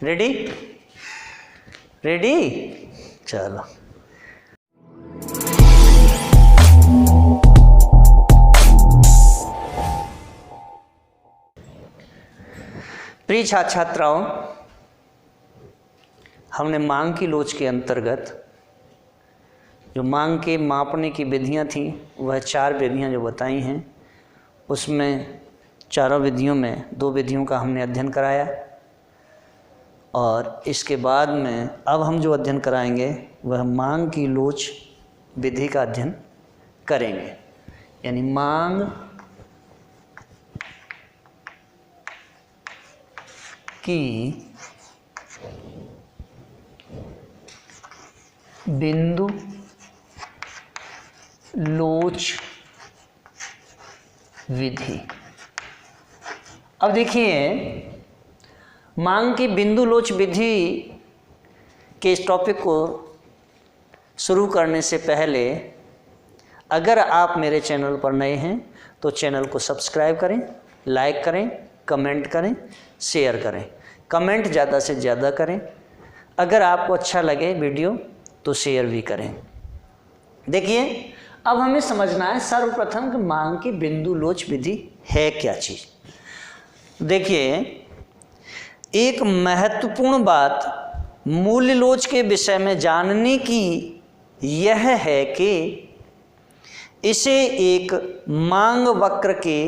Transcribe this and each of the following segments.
Ready ready, चलो। प्रिय छात्र छात्राओं, हमने मांग की लोच के अंतर्गत जो मांग के मापने की विधियां थी वह 4 विधियां जो बताई हैं, उसमें चारों विधियों में 2 विधियों का हमने अध्ययन कराया और इसके बाद में अब हम जो अध्ययन कराएंगे वह मांग की लोच विधि का अध्ययन करेंगे। यानी मांग की बिंदु लोच विधि। अब देखिए, मांग की बिंदु लोच विधि के इस टॉपिक को शुरू करने से पहले अगर आप मेरे चैनल पर नए हैं तो चैनल को सब्सक्राइब करें, लाइक करें, कमेंट करें, शेयर करें। कमेंट ज़्यादा से ज़्यादा करें। अगर आपको अच्छा लगे वीडियो तो शेयर भी करें। देखिए, अब हमें समझना है सर्वप्रथम कि मांग की बिंदु लोच विधि है क्या चीज़। देखिए, एक महत्वपूर्ण बात मूल्य लोच के विषय में जानने की यह है कि इसे एक मांग वक्र के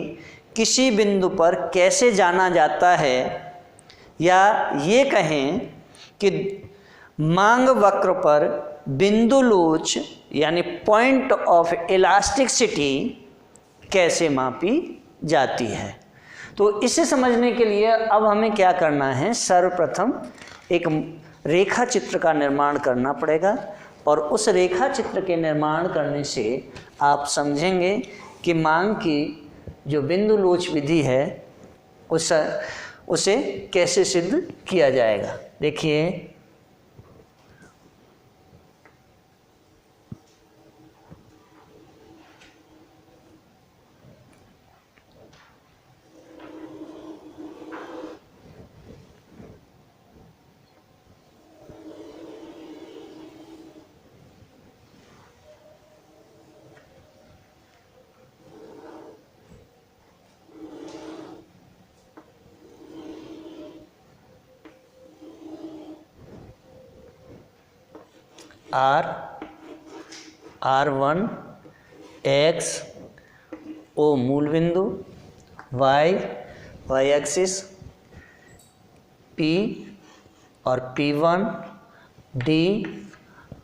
किसी बिंदु पर कैसे जाना जाता है, या ये कहें कि मांग वक्र पर बिंदु लोच यानी पॉइंट ऑफ इलास्टिसिटी कैसे मापी जाती है। तो इसे समझने के लिए अब हमें क्या करना है, सर्वप्रथम एक रेखा चित्र का निर्माण करना पड़ेगा और उस रेखा चित्र के निर्माण करने से आप समझेंगे कि मांग की जो बिंदु लोच विधि है उसे कैसे सिद्ध किया जाएगा। देखिए, R1 X O मूल बिंदु, Y एक्सिस, P और P1, D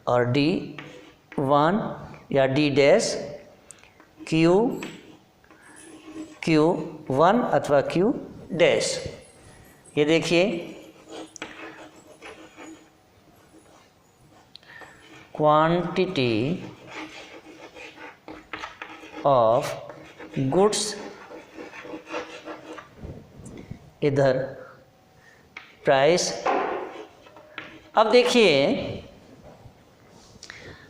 और D1 या D डैश, Q1 अथवा Q डैश। ये देखिए, क्वांटिटी ऑफ गुड्स, इधर प्राइस। अब देखिए,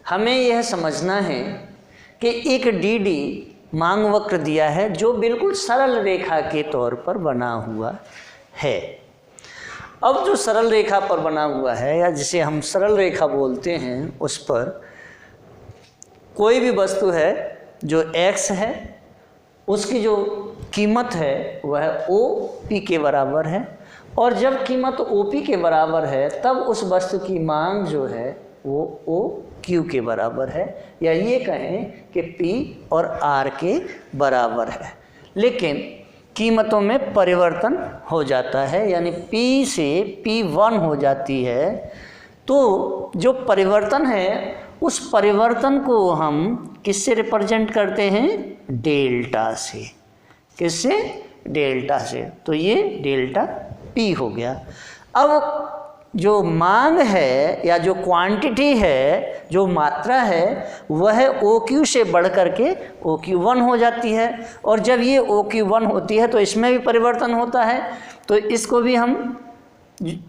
हमें यह समझना है कि एक डीडी मांग वक्र दिया है जो बिल्कुल सरल रेखा के तौर पर बना हुआ है। अब जो सरल रेखा पर बना हुआ है या जिसे हम सरल रेखा बोलते हैं, उस पर कोई भी वस्तु है जो x है, उसकी जो कीमत है वह OP के बराबर है, और जब कीमत OP के बराबर है तब उस वस्तु की मांग जो है वो OQ के बराबर है, या ये कहें कि P और R के बराबर है। लेकिन कीमतों में परिवर्तन हो जाता है, यानी P से P1 हो जाती है। तो जो परिवर्तन है उस परिवर्तन को हम किससे रिप्रेजेंट करते हैं, डेल्टा से। किससे, डेल्टा से। तो ये डेल्टा P हो गया। अब जो मांग है या जो क्वांटिटी है, जो मात्रा है, वह OQ से बढ़ करके OQ1 हो जाती है, और जब ये OQ1 होती है तो इसमें भी परिवर्तन होता है। तो इसको भी हम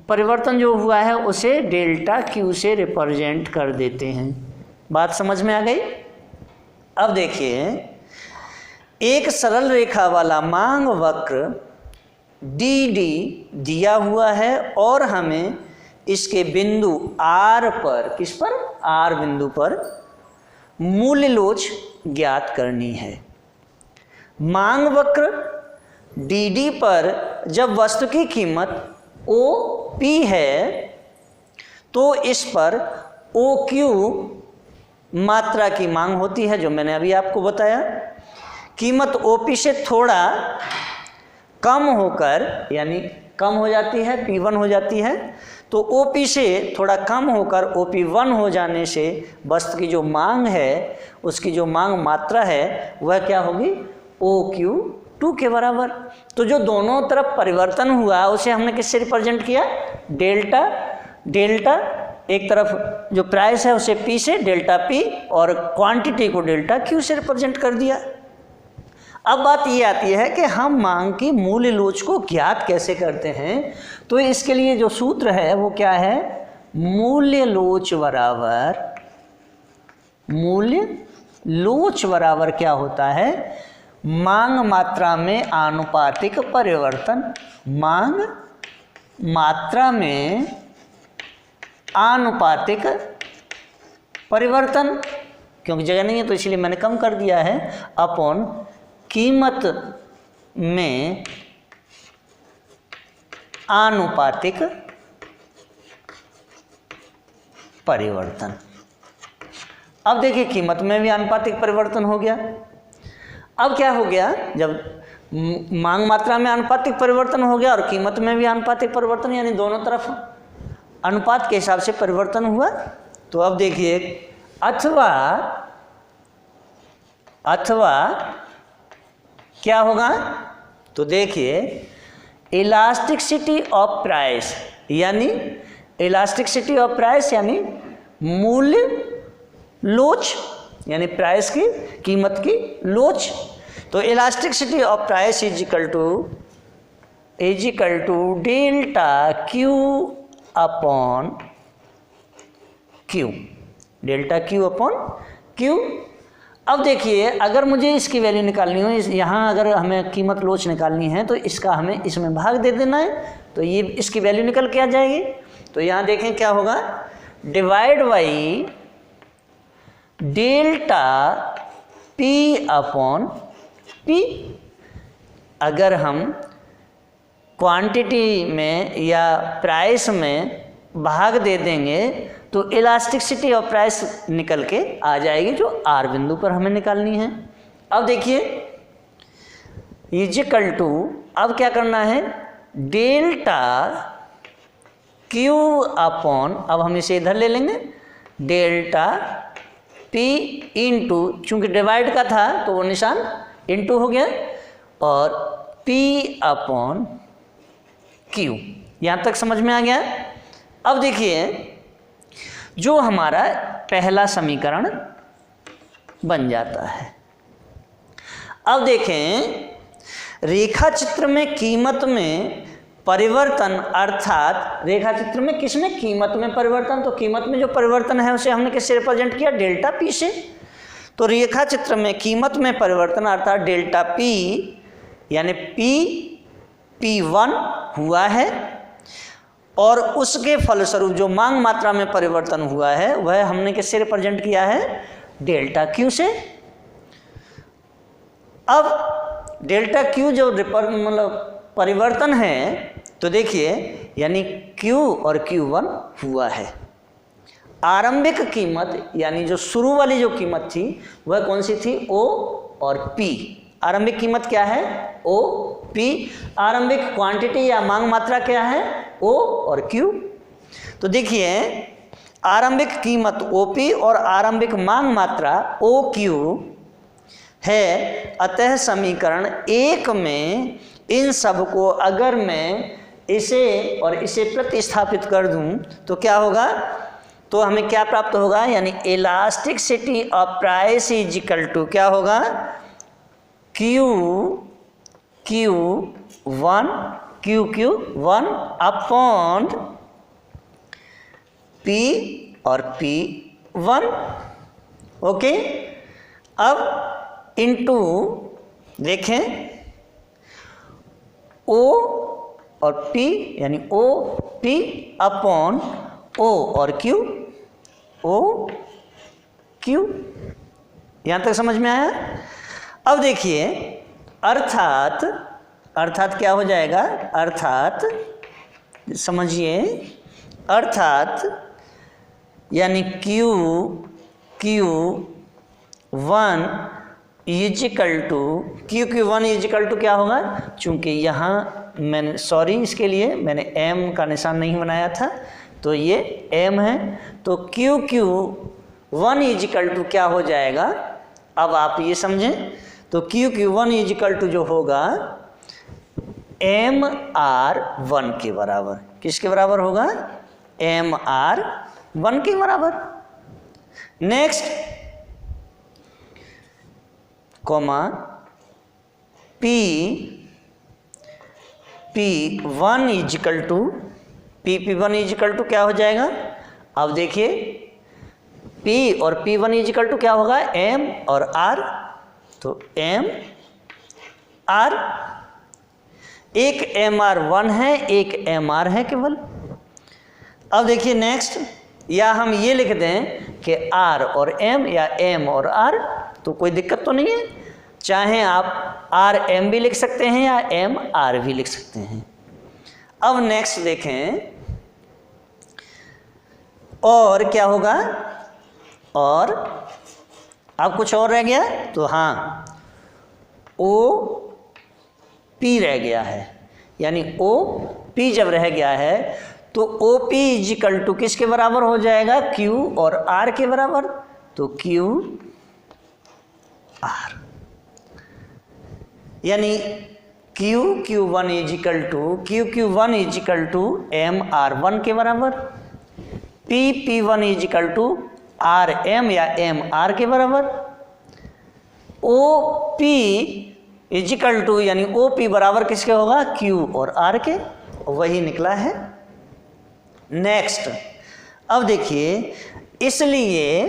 परिवर्तन जो हुआ है उसे डेल्टा Q से रिप्रेजेंट कर देते हैं। बात समझ में आ गई। अब देखिए, एक सरल रेखा वाला मांग वक्र डी डी दिया हुआ है और हमें इसके बिंदु आर पर, किस पर, आर बिंदु पर मूल्य लोच ज्ञात करनी है। मांग वक्र डी डी पर जब वस्तु की कीमत ओ पी है तो इस पर ओ क्यू मात्रा की मांग होती है, जो मैंने अभी आपको बताया। कीमत ओ पी से थोड़ा कम होकर, यानी कम हो जाती है, P1 हो जाती है, तो OP से थोड़ा कम होकर OP1 हो जाने से वस्तु की जो मांग है, उसकी जो मांग मात्रा है वह क्या होगी, OQ2 के बराबर। तो जो दोनों तरफ परिवर्तन हुआ उसे हमने किससे रिप्रेजेंट किया, डेल्टा। डेल्टा एक तरफ जो प्राइस है उसे P से, डेल्टा P, और क्वांटिटी को डेल्टा Q से रिप्रेजेंट कर दिया। अब बात ये आती है कि हम मांग की मूल्य लोच को ज्ञात कैसे करते हैं। तो इसके लिए जो सूत्र है वो क्या है, मूल्य लोच बराबर क्या होता है, मांग मात्रा में आनुपातिक परिवर्तन। मांग मात्रा में आनुपातिक परिवर्तन, क्योंकि जगह नहीं है तो इसलिए मैंने कम कर दिया है, अपॉन कीमत में आनुपातिक परिवर्तन। अब देखिए कीमत में भी आनुपातिक परिवर्तन हो गया। अब क्या हो गया, जब मांग मात्रा में आनुपातिक परिवर्तन हो गया और कीमत में भी आनुपातिक परिवर्तन, यानी दोनों तरफ अनुपात के हिसाब से परिवर्तन हुआ। तो अब देखिए अथवा क्या होगा, तो देखिए इलास्टिसिटी ऑफ प्राइस, यानी इलास्टिसिटी ऑफ प्राइस यानी मूल्य लोच, यानी प्राइस की, कीमत की लोच। तो elasticity of price is equal to delta Q upon Q, delta Q upon Q. अब देखिए अगर मुझे इसकी वैल्यू निकालनी हो, यहाँ अगर हमें कीमत लोच निकालनी है तो इसका हमें इसमें भाग दे देना है, तो ये इसकी वैल्यू निकल के आ जाएगी। तो यहाँ देखें क्या होगा, divide by delta P upon P। अगर हम क्वांटिटी में या प्राइस में भाग दे देंगे तो इलास्टिसिटी ऑफ प्राइस निकल के आ जाएगी, जो आर बिंदु पर हमें निकालनी है। अब देखिए इक्वल टू, अब क्या करना है, डेल्टा क्यू अपॉन, अब हम इसे इधर ले लेंगे, डेल्टा P इंटू, चूँकि डिवाइड का था तो वो निशान इंटू हो गया, और P अपॉन Q। यहाँ तक समझ में आ गया। अब देखिए जो हमारा पहला समीकरण बन जाता है। अब देखें रेखा चित्र में कीमत में परिवर्तन, अर्थात रेखा चित्र में किसमें, कीमत में परिवर्तन। तो कीमत में जो परिवर्तन है उसे हमने किससे रिप्रेजेंट किया, डेल्टा P से। तो रेखा चित्र में कीमत में परिवर्तन अर्थात डेल्टा P, यानी P1 हुआ है, और उसके फलस्वरूप जो मांग मात्रा में परिवर्तन हुआ है वह हमने किससे रिप्रेजेंट किया है, डेल्टा Q से। अब डेल्टा Q जो मतलब परिवर्तन है, तो देखिए यानी Q और Q1 हुआ है। आरंभिक कीमत यानी जो शुरू वाली जो कीमत थी वह कौन सी थी, O और P। आरंभिक कीमत क्या है, O P। आरंभिक क्वांटिटी या मांग मात्रा क्या है, O और Q। तो देखिए आरंभिक कीमत OP और आरंभिक मांग मात्रा OQ है। अतः समीकरण 1 में इन सब को अगर मैं इसे और इसे प्रतिस्थापित कर दूं तो क्या होगा, तो हमें क्या प्राप्त होगा, यानी elasticity of price is equal to क्या होगा, QQ1 अपॉन P और P1। ओके, अब इनटू देखें O और P यानी O P अपॉन O और Q O Q। यहाँ तक समझ में आया? अब देखिए अर्थात क्या हो जाएगा, अर्थात समझिए, अर्थात यानी Q1 is equal to Q1 is equal to क्या होगा, चूंकि यहाँ मैंने सॉरी इसके लिए मैंने M का निशान नहीं बनाया था, तो ये M है, तो Q1 इजिकल टू क्या हो जाएगा, अब आप ये समझें, तो Q1 इजिकल टू जो होगा MR1 के बराबर। किसके बराबर होगा? MR1 के बराबर। Next comma P1 is equal to P1 is equal to क्या हो जाएगा, अब देखिए P और P1 इजिकल टू क्या होगा, M और R, तो M R, एक MR1 है एक MR है केवल। अब देखिए नेक्स्ट, या हम ये लिख दें कि R और M या M और R, तो कोई दिक्कत तो नहीं है, चाहे आप RM भी लिख सकते हैं या MR भी लिख सकते हैं। अब नेक्स्ट देखें, और क्या होगा, और अब कुछ और रह गया, तो हाँ OP रह गया है, यानी OP जब रह गया है तो OP इजिकल टू किसके बराबर हो जाएगा, Q और R के बराबर, तो QR, यानी Q1 इजिकल टू MR1 के बराबर, P1 इजिकल टू RM या MR के बराबर, OP इजिकल टू यानी OP बराबर किसके होगा, Q और R के, वही निकला है। नेक्स्ट, अब देखिए, इसलिए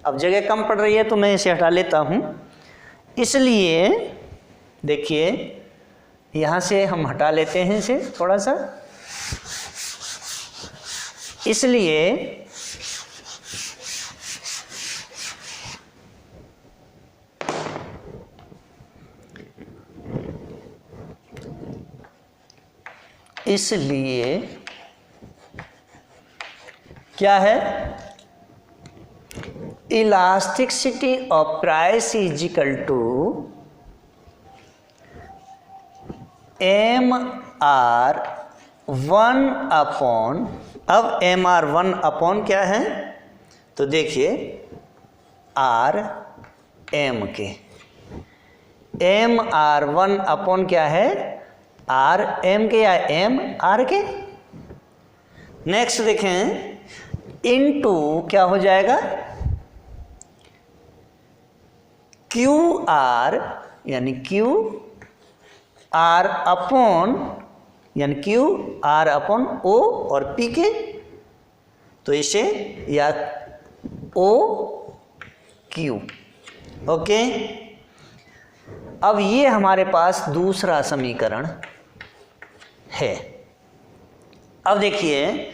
अब जगह कम पड़ रही है तो मैं इसे हटा लेता हूं, इसलिए देखिए यहां से हम हटा लेते हैं इसे थोड़ा सा, इसलिए क्या है, elasticity of price is equal to MR1 upon, अब MR1 अपॉन क्या है, तो देखिए RM के, MR1 अपॉन क्या है, RM के या MR के। नेक्स्ट देखें, इनटू क्या हो जाएगा, QR यानी QR अपॉन, यानी QR अपॉन O और P के, तो इसे या OQ, ओके। अब ये हमारे पास दूसरा समीकरण है। अब देखिए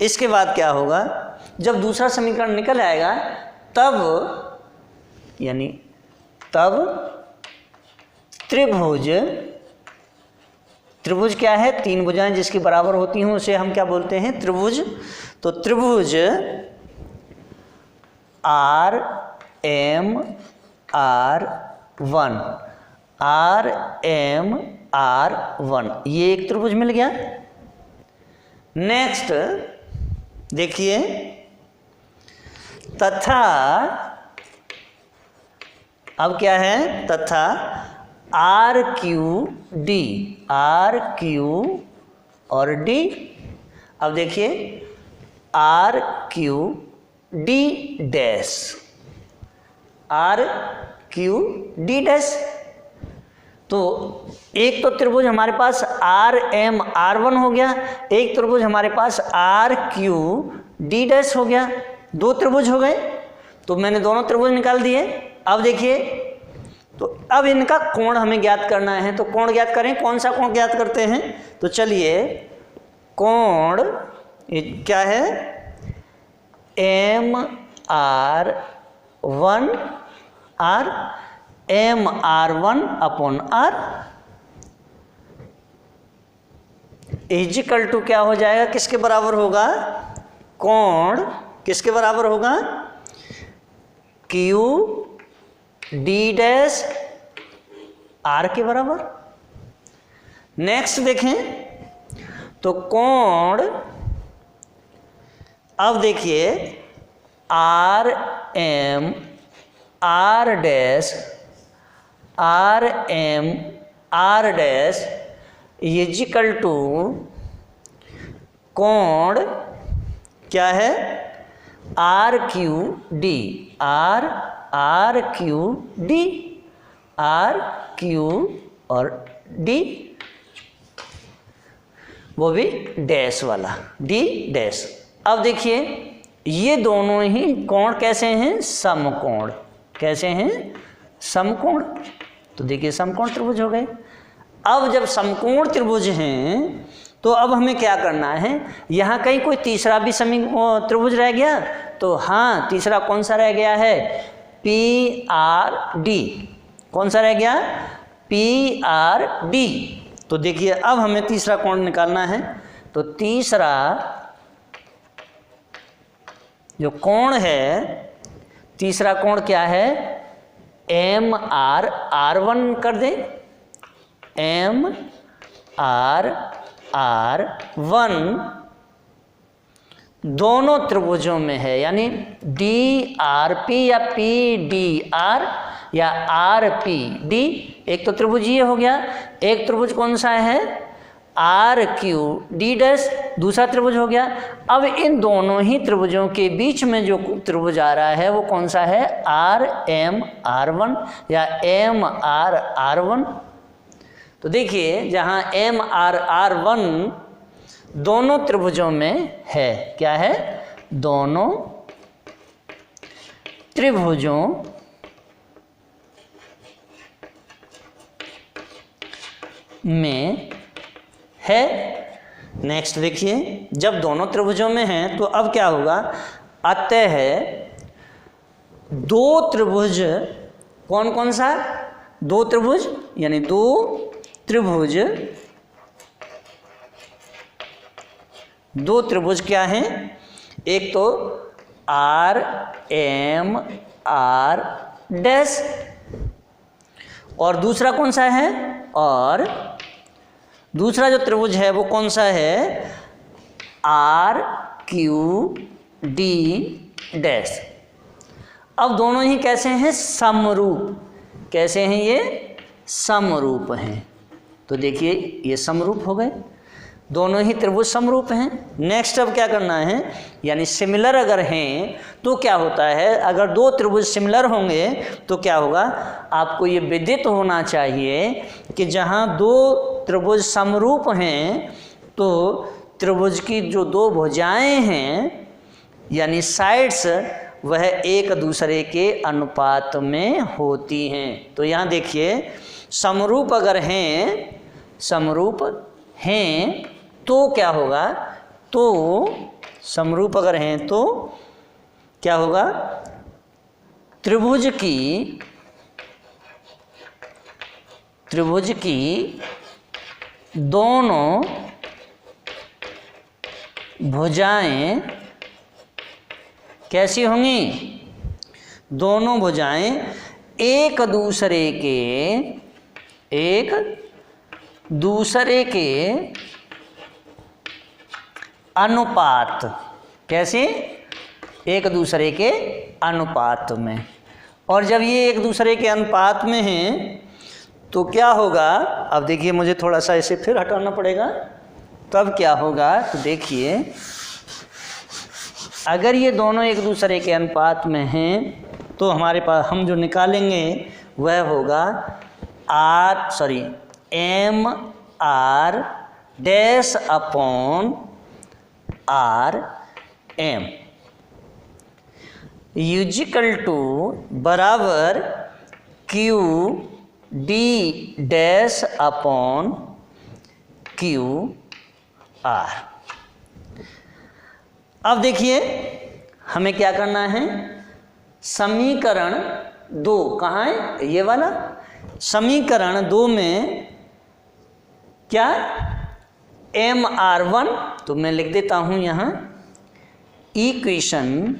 इसके बाद क्या होगा, जब दूसरा समीकरण निकल आएगा तब यानी तब त्रिभुज क्या है, तीन भुजाएं जिसकी बराबर होती हैं उसे हम क्या बोलते हैं, त्रिभुज। तो त्रिभुज RMR1 ये एक त्रिभुज मिल गया। नेक्स्ट देखिए, तथा अब क्या है, तथा RQ और D। अब देखिए RQD डैश, तो एक तो त्रिभुज हमारे पास RMR1 हो गया, एक त्रिभुज हमारे पास RQD डैश हो गया, दो त्रिभुज हो गए। तो मैंने दोनों त्रिभुज निकाल दिए। अब देखिए तो अब इनका कोण हमें ज्ञात करना है, तो कोण ज्ञात करें, कौन सा कोण ज्ञात करते हैं? तो चलिए कोण क्या है, MR1 R MR1/R is equal to क्या हो जाएगा, किसके बराबर होगा? कोण किसके बराबर होगा? QD' R के बराबर। नेक्स्ट देखें तो कोण, अब देखिए RM R' इजिकल टू कोण क्या है? RQD RQ और D, वो भी डैश वाला D डैश। अब देखिए ये दोनों ही कोण कैसे हैं? समकोण। कैसे हैं? समकोण। तो देखिए समकोण त्रिभुज हो गए। अब जब समकोण त्रिभुज हैं तो अब हमें क्या करना है? यहाँ कहीं कोई तीसरा भी त्रिभुज रह गया? तो हाँ, तीसरा कौन सा रह गया है? PRD। कौन सा रह गया? PRD। तो देखिए अब हमें तीसरा कोण निकालना है। तो तीसरा जो कोण है, तीसरा कोण क्या है? MR1 कर दें, MR1 दोनों त्रिभुजों में है, यानी DRP या PDR या RPD। एक तो त्रिभुज ये हो गया, एक त्रिभुज कौन सा है? RQD', दूसरा त्रिभुज हो गया। अब इन दोनों ही त्रिभुजों के बीच में जो त्रिभुज आ रहा है वो कौन सा है? RMR1 या MRR1। तो देखिए जहाँ MRR1 दोनों त्रिभुजों में है, क्या है? दोनों त्रिभुजों में है। नेक्स्ट देखिए, जब दोनों त्रिभुजों में हैं तो अब क्या होगा? अतः दो त्रिभुज, कौन कौन सा? दो त्रिभुज, यानी दो त्रिभुज, दो त्रिभुज क्या हैं? एक तो RMR' और दूसरा कौन सा है? और दूसरा जो त्रिभुज है वो कौन सा है? RQD'। अब दोनों ही कैसे हैं? समरूप। कैसे हैं ये? समरूप हैं। तो देखिए ये समरूप हो गए, दोनों ही त्रिभुज समरूप हैं। नेक्स्ट अब क्या करना है? यानी सिमिलर अगर हैं तो क्या होता है? अगर दो त्रिभुज सिमिलर होंगे तो क्या होगा? आपको ये विदित होना चाहिए कि जहाँ दो त्रिभुज समरूप हैं तो त्रिभुज की जो दो भुजाएं हैं यानी साइड्स, वह एक दूसरे के अनुपात में होती हैं। तो यहाँ देखिए समरूप अगर हैं, समरूप हैं तो क्या होगा? तो समरूप अगर हैं तो क्या होगा? त्रिभुज की दोनों भुजाएं कैसी होंगी? दोनों भुजाएं एक दूसरे के अनुपात, कैसे? एक दूसरे के अनुपात में। और जब ये एक दूसरे के अनुपात में हैं तो क्या होगा? अब देखिए मुझे थोड़ा सा इसे फिर हटाना पड़ेगा, तब क्या होगा? तो देखिए अगर ये दोनों एक दूसरे के अनुपात में हैं तो हमारे पास हम जो निकालेंगे वह होगा MR' इजिकल टू बराबर Q Q D dash upon Q are. अब देखिए हमें क्या करना है, समीकरण 2 कहाँ है, ये वाला समीकरण 2 में क्या MR1, तो मैं लिख देता हूं यहां इक्वेशन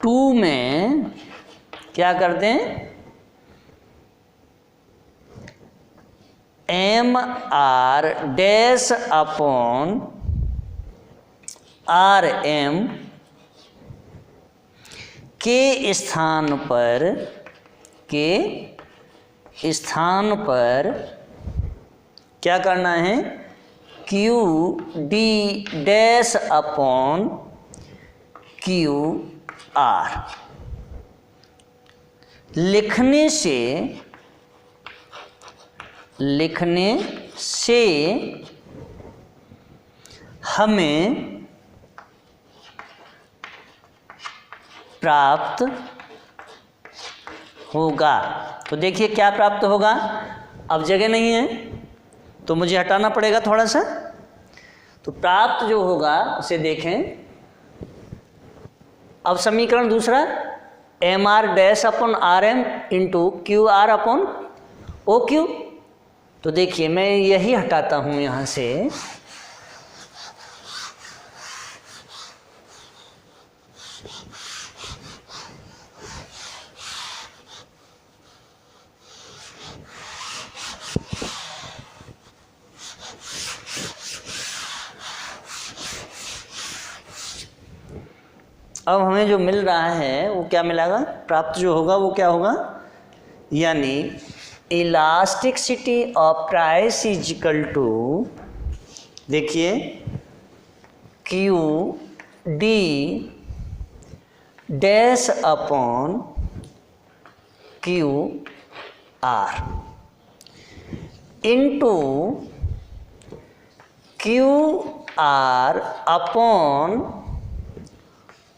2 में क्या कर दें, MR डैश अपॉन RM के स्थान पर क्या करना है, Q D dash upon Q are. लिखने से हमें प्राप्त होगा। तो देखिए क्या प्राप्त होगा, अब जगह नहीं है तो मुझे हटाना पड़ेगा थोड़ा सा। तो प्राप्त जो होगा उसे देखें, अब समीकरण दूसरा MR dash upon RM into Q R upon OQ। तो देखिए मैं यही हटाता हूँ यहाँ से, अब हमें जो मिल रहा है वो क्या मिलेगा, प्राप्त जो होगा वो क्या होगा, यानी elasticity of price is equal to, देखिए Q D dash upon Q R into Q R upon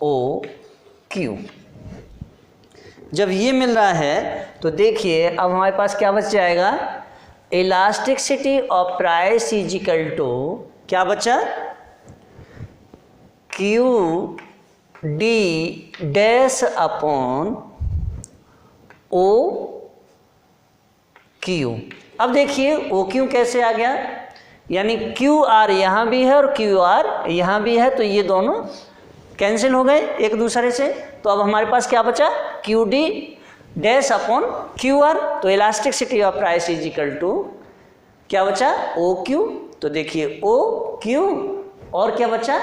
O Q. जब ये मिल रहा है तो देखिए अब हमारे पास क्या बच जाएगा, elasticity of price is equal to क्या बचा, Q D dash upon O Q. अब देखिए ओ क्यू कैसे आ गया, यानी क्यू आर यहाँ भी है और क्यू आर यहाँ भी है, तो ये दोनों कैंसिल हो गए एक दूसरे से। तो अब हमारे पास क्या बचा, Q D dash upon Q R. तो elasticity of price is equal to क्या बचा, ओ क्यू। तो देखिए ओ क्यू और क्या बचा,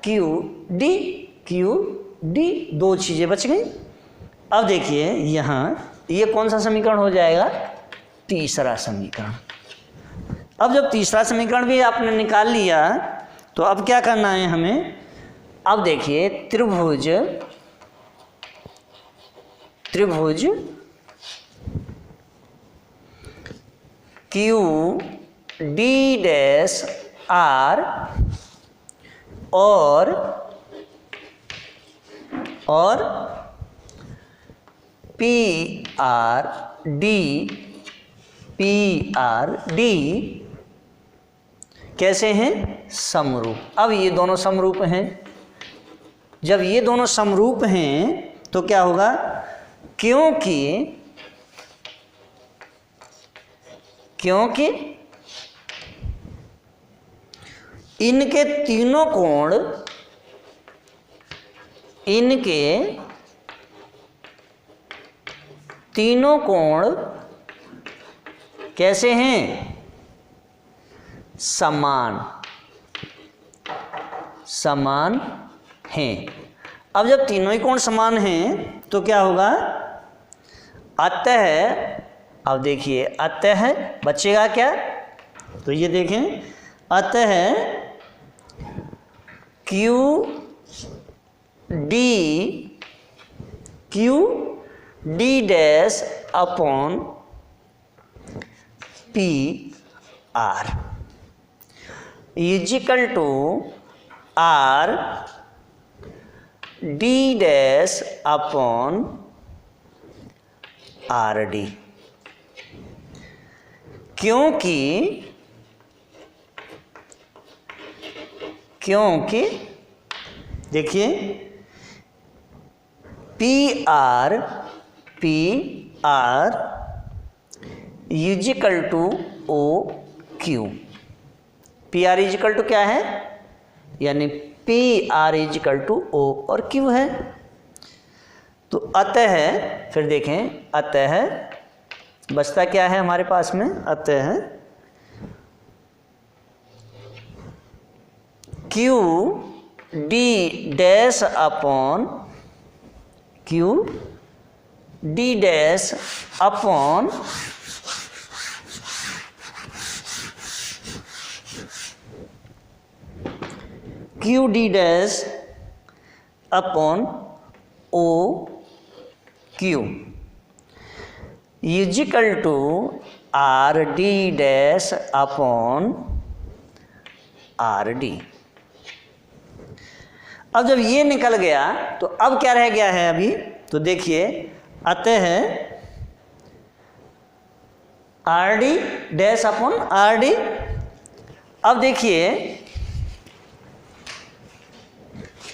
क्यू डी, दो चीज़ें बच गई। अब देखिए यहाँ ये कौन सा समीकरण हो जाएगा, तीसरा समीकरण। अब जब तीसरा समीकरण भी आपने निकाल लिया तो अब क्या करना है हमें, अब देखिए त्रिभुज क्यू डी डैश आर और पी आर डी कैसे हैं, समरूप। अब ये दोनों समरूप हैं, जब ये दोनों समरूप हैं तो क्या होगा, क्योंकि इनके तीनों कोण कैसे हैं, समान हैं। अब जब तीनों ही कोण समान हैं तो क्या होगा, अतः, अब देखिए अतः बचेगा क्या, तो ये देखें, अतः Q D dash upon P R is equal to R D dash upon R D, क्योंकि देखिए P R is equal to O Q, P R is equal to क्या है, यानी P R is equal to O और क्यू है। तो अतः फिर देखें, अतः बचता क्या है हमारे पास में, अतः Q D dash upon Q D dash upon Q D dash upon O Q is equal to R D dash upon R D. अब जब ये निकल गया तो अब क्या रह गया है अभी, तो देखिए अतः are D dash upon R D. अब देखिए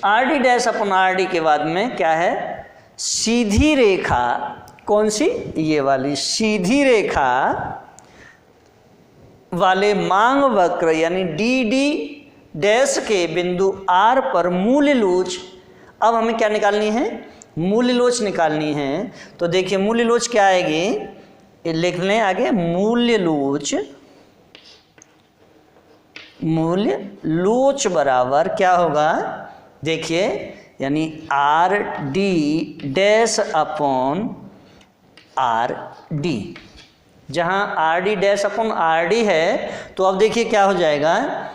are D dash upon R D के बाद में क्या है, सीधी रेखा, कौन सी, ये वाली सीधी रेखा वाले मांग वक्र यानी डी डी डैश के बिंदु आर पर मूल्य लोच। अब हमें क्या निकालनी है, मूल्य लोच निकालनी है। तो देखिए मूल्य लोच क्या आएगी, ये लिख लें आगे, मूल्य लोच बराबर क्या होगा, देखिए यानी R D dash upon R D. जहाँ R D dash upon R D है तो अब देखिए क्या हो जाएगा,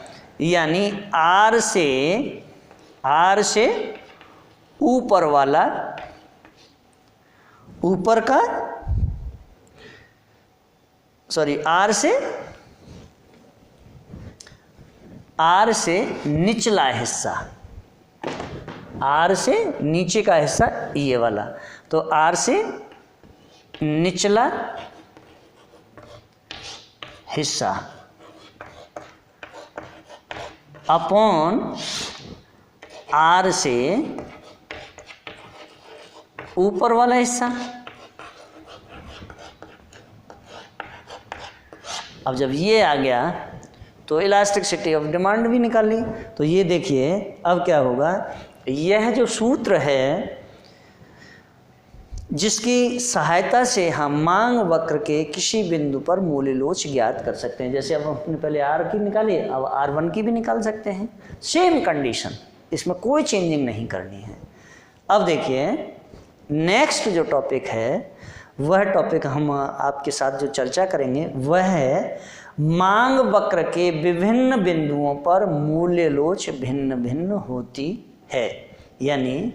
यानी आर से ऊपर वाला, ऊपर का, सॉरी आर से निचला हिस्सा, आर से नीचे का हिस्सा ये वाला, तो आर से निचला हिस्सा अपॉन आर से ऊपर वाला हिस्सा। अब जब ये आ गया तो इलास्टिसिटी ऑफ डिमांड भी निकाल ली। तो ये देखिए अब क्या होगा, यह जो सूत्र है जिसकी सहायता से हम मांग वक्र के किसी बिंदु पर मूल्य लोच ज्ञात कर सकते हैं। जैसे अब हमने पहले आर की निकाली, अब R1 की भी निकाल सकते हैं, सेम कंडीशन, इसमें कोई चेंजिंग नहीं करनी है। अब देखिए नेक्स्ट जो टॉपिक है, वह टॉपिक हम आपके साथ जो चर्चा करेंगे वह है मांग वक्र के विभिन्न बिंदुओं पर मूल्य लोच भिन्न भिन्न होती है, यानी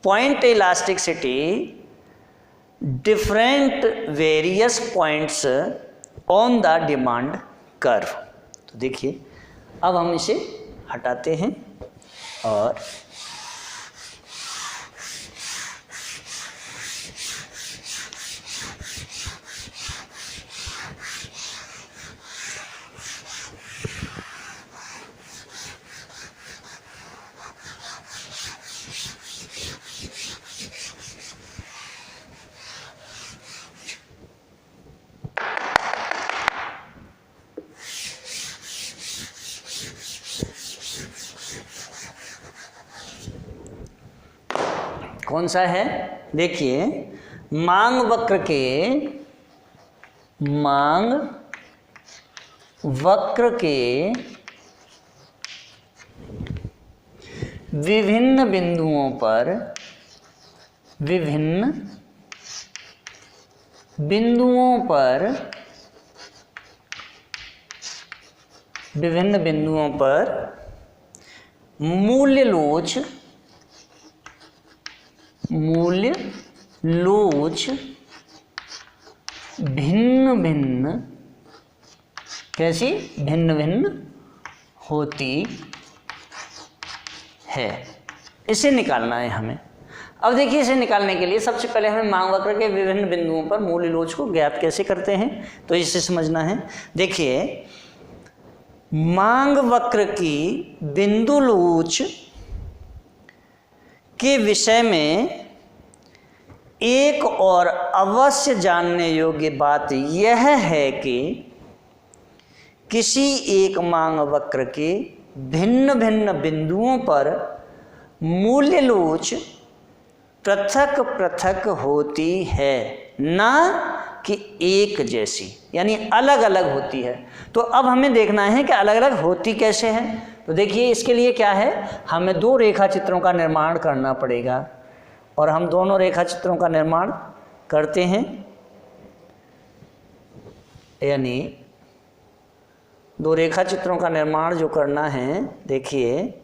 point elasticity different various points on the demand curve. तो देखिए अब हम इसे हटाते हैं और कौन सा है, देखिए मांग वक्र के विभिन्न बिंदुओं पर मूल्य लोच भिन्न भिन्न, कैसी, भिन्न भिन्न होती है। इसे निकालना है हमें। अब देखिए, इसे निकालने के लिए सबसे पहले हमें मांग वक्र के विभिन्न बिंदुओं पर मूल लोच को ज्ञात कैसे करते हैं, तो इसे समझना है। देखिए, मांग वक्र की बिंदु लोच के विषय में एक और अवश्य जानने योग्य बात यह है कि किसी एक मांग वक्र के भिन्न भिन्न बिंदुओं पर मूल्य लोच पृथक पृथक होती है, ना कि एक जैसी, यानी अलग अलग होती है। तो अब हमें देखना है कि अलग अलग होती कैसे है। तो देखिए, इसके लिए क्या है, हमें दो रेखा चित्रों का निर्माण करना पड़ेगा, और हम दोनों रेखा चित्रों का निर्माण करते हैं। यानी दो रेखा चित्रों का निर्माण जो करना है, देखिए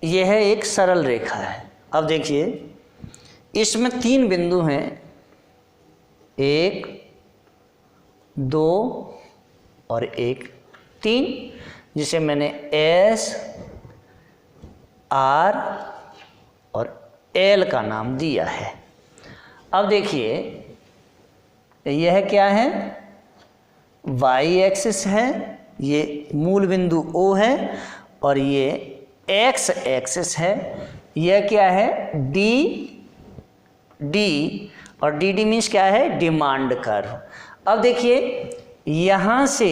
यह एक सरल रेखा है। अब देखिए, इसमें तीन बिंदु हैं, 1, 2 और 1, 3, जिसे मैंने S, R और L का नाम दिया है। अब देखिए, यह क्या है, y एक्सिस है, ये मूल बिंदु O है, और ये x एक्सिस है, यह क्या है, D, और डी मीन्स क्या है, डिमांड कर्व। अब देखिए, यहाँ से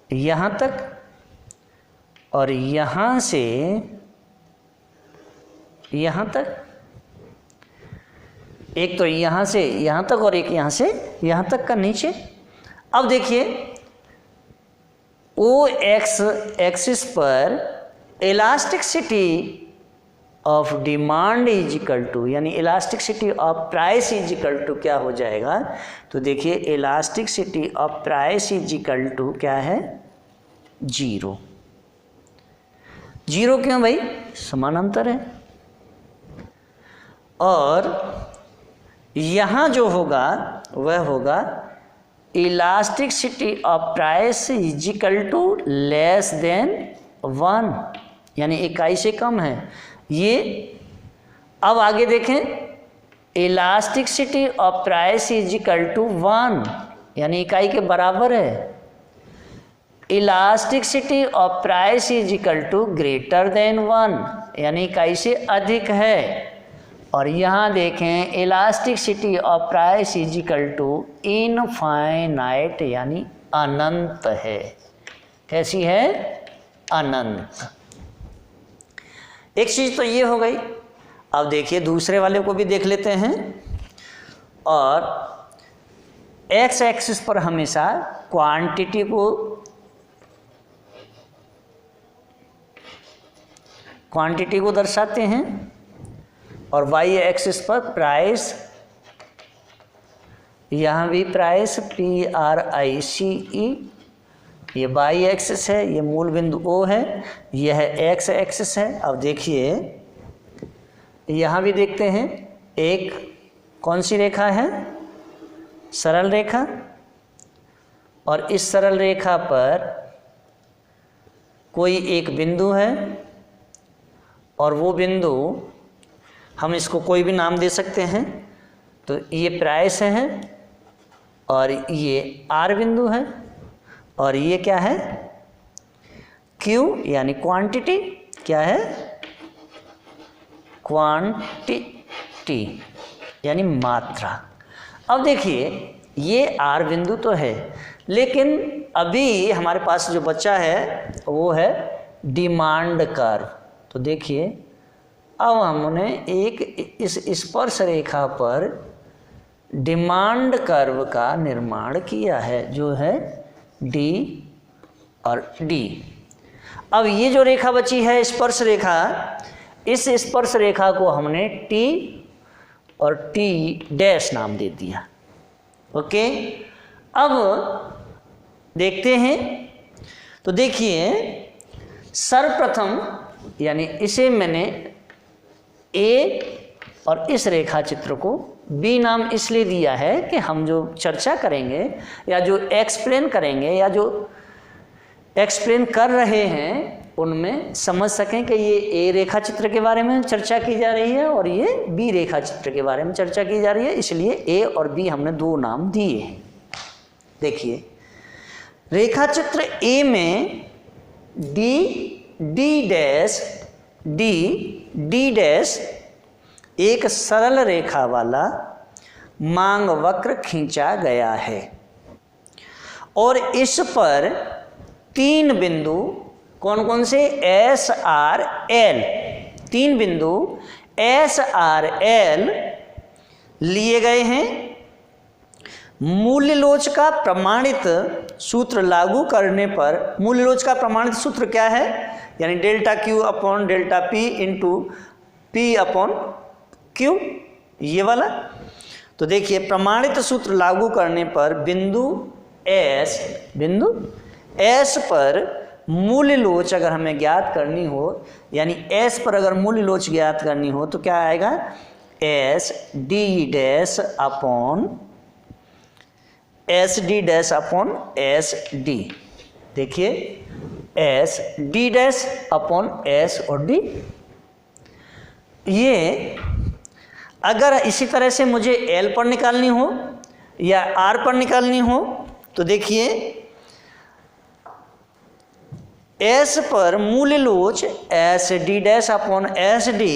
यहाँ तक और यहाँ से यहाँ तक, एक तो यहाँ से यहाँ तक और एक यहाँ से यहाँ तक का नीचे। अब देखिए, ओ एक्स एक्सिस पर elasticity of demand is equal to, यानी elasticity of price is equal to क्या हो जाएगा, तो देखिए, elasticity of price is equal to क्या है, 0। 0 क्यों भाई, समानांतर है। और यहाँ जो होगा वह होगा elasticity of price is equal to less than 1, यानी इकाई से कम है ये। अब आगे देखें, elasticity of price is equal to 1, यानी इकाई के बराबर है। Elasticity of price is equal to greater than 1, यानी इकाई से अधिक है। और यहाँ देखें, elasticity of price is equal to infinite, यानी अनंत है। कैसी है, अनंत। एक चीज़ तो ये हो गई। अब देखिए, दूसरे वाले को भी देख लेते हैं। और एक्स एक्सिस पर हमेशा क्वांटिटी को दर्शाते हैं, और वाई एक्सिस पर प्राइस, यहाँ भी प्राइस PRICE, ये वाई एक्सिस है, ये मूल बिंदु O है, यह एक्स एक्सिस है। अब देखिए, यहाँ भी देखते हैं, एक कौन सी रेखा है, सरल रेखा, और इस सरल रेखा पर कोई एक बिंदु है, और वो बिंदु हम इसको कोई भी नाम दे सकते हैं। तो ये प्राइस है, और ये R बिंदु है, और ये क्या है, Q, यानी क्वांटिटी, क्या है, क्वांटिटी यानी मात्रा। अब देखिए, ये R बिंदु तो है, लेकिन अभी हमारे पास जो बचा है वो है डिमांड कर्व। तो देखिए, अब हमने एक इस स्पर्श रेखा पर डिमांड कर्व का निर्माण किया है, जो है D और D। अब ये जो रेखा बची है स्पर्श रेखा, इस स्पर्श रेखा को हमने T और टी डैश नाम दे दिया। ओके, अब देखते हैं। तो देखिए सर्वप्रथम यानी इसे मैंने ए और इस रेखा चित्र को बी नाम इसलिए दिया है कि हम जो चर्चा करेंगे या जो एक्सप्लेन करेंगे या जो एक्सप्लेन कर रहे हैं उनमें समझ सकें कि ये ए रेखा चित्र के बारे में चर्चा की जा रही है और ये बी रेखा चित्र के बारे में चर्चा की जा रही है, इसलिए ए और बी हमने दो नाम दिए हैं। देखिए रेखा चित्र ए में डी डैश एक सरल रेखा वाला मांग वक्र खींचा गया है और इस पर तीन बिंदु कौन कौन से एस आर एल, तीन बिंदु एस आर एल लिए गए हैं। मूल्यलोच का प्रमाणित सूत्र लागू करने पर, मूल्यलोच का प्रमाणित सूत्र क्या है, यानी delta Q upon delta P into P upon Q, ये वाला। तो देखिए प्रमाणित सूत्र लागू करने पर बिंदु एस पर मूल्यलोच अगर हमें ज्ञात करनी हो, यानी एस पर अगर मूल्यलोच ज्ञात करनी हो तो क्या आएगा, S D dash upon S D dash upon S D. देखिए S D dash upon S और डी। ये अगर इसी तरह से मुझे एल पर निकालनी हो या आर पर निकालनी हो तो देखिए एस पर मूल्यलोच S D dash upon S D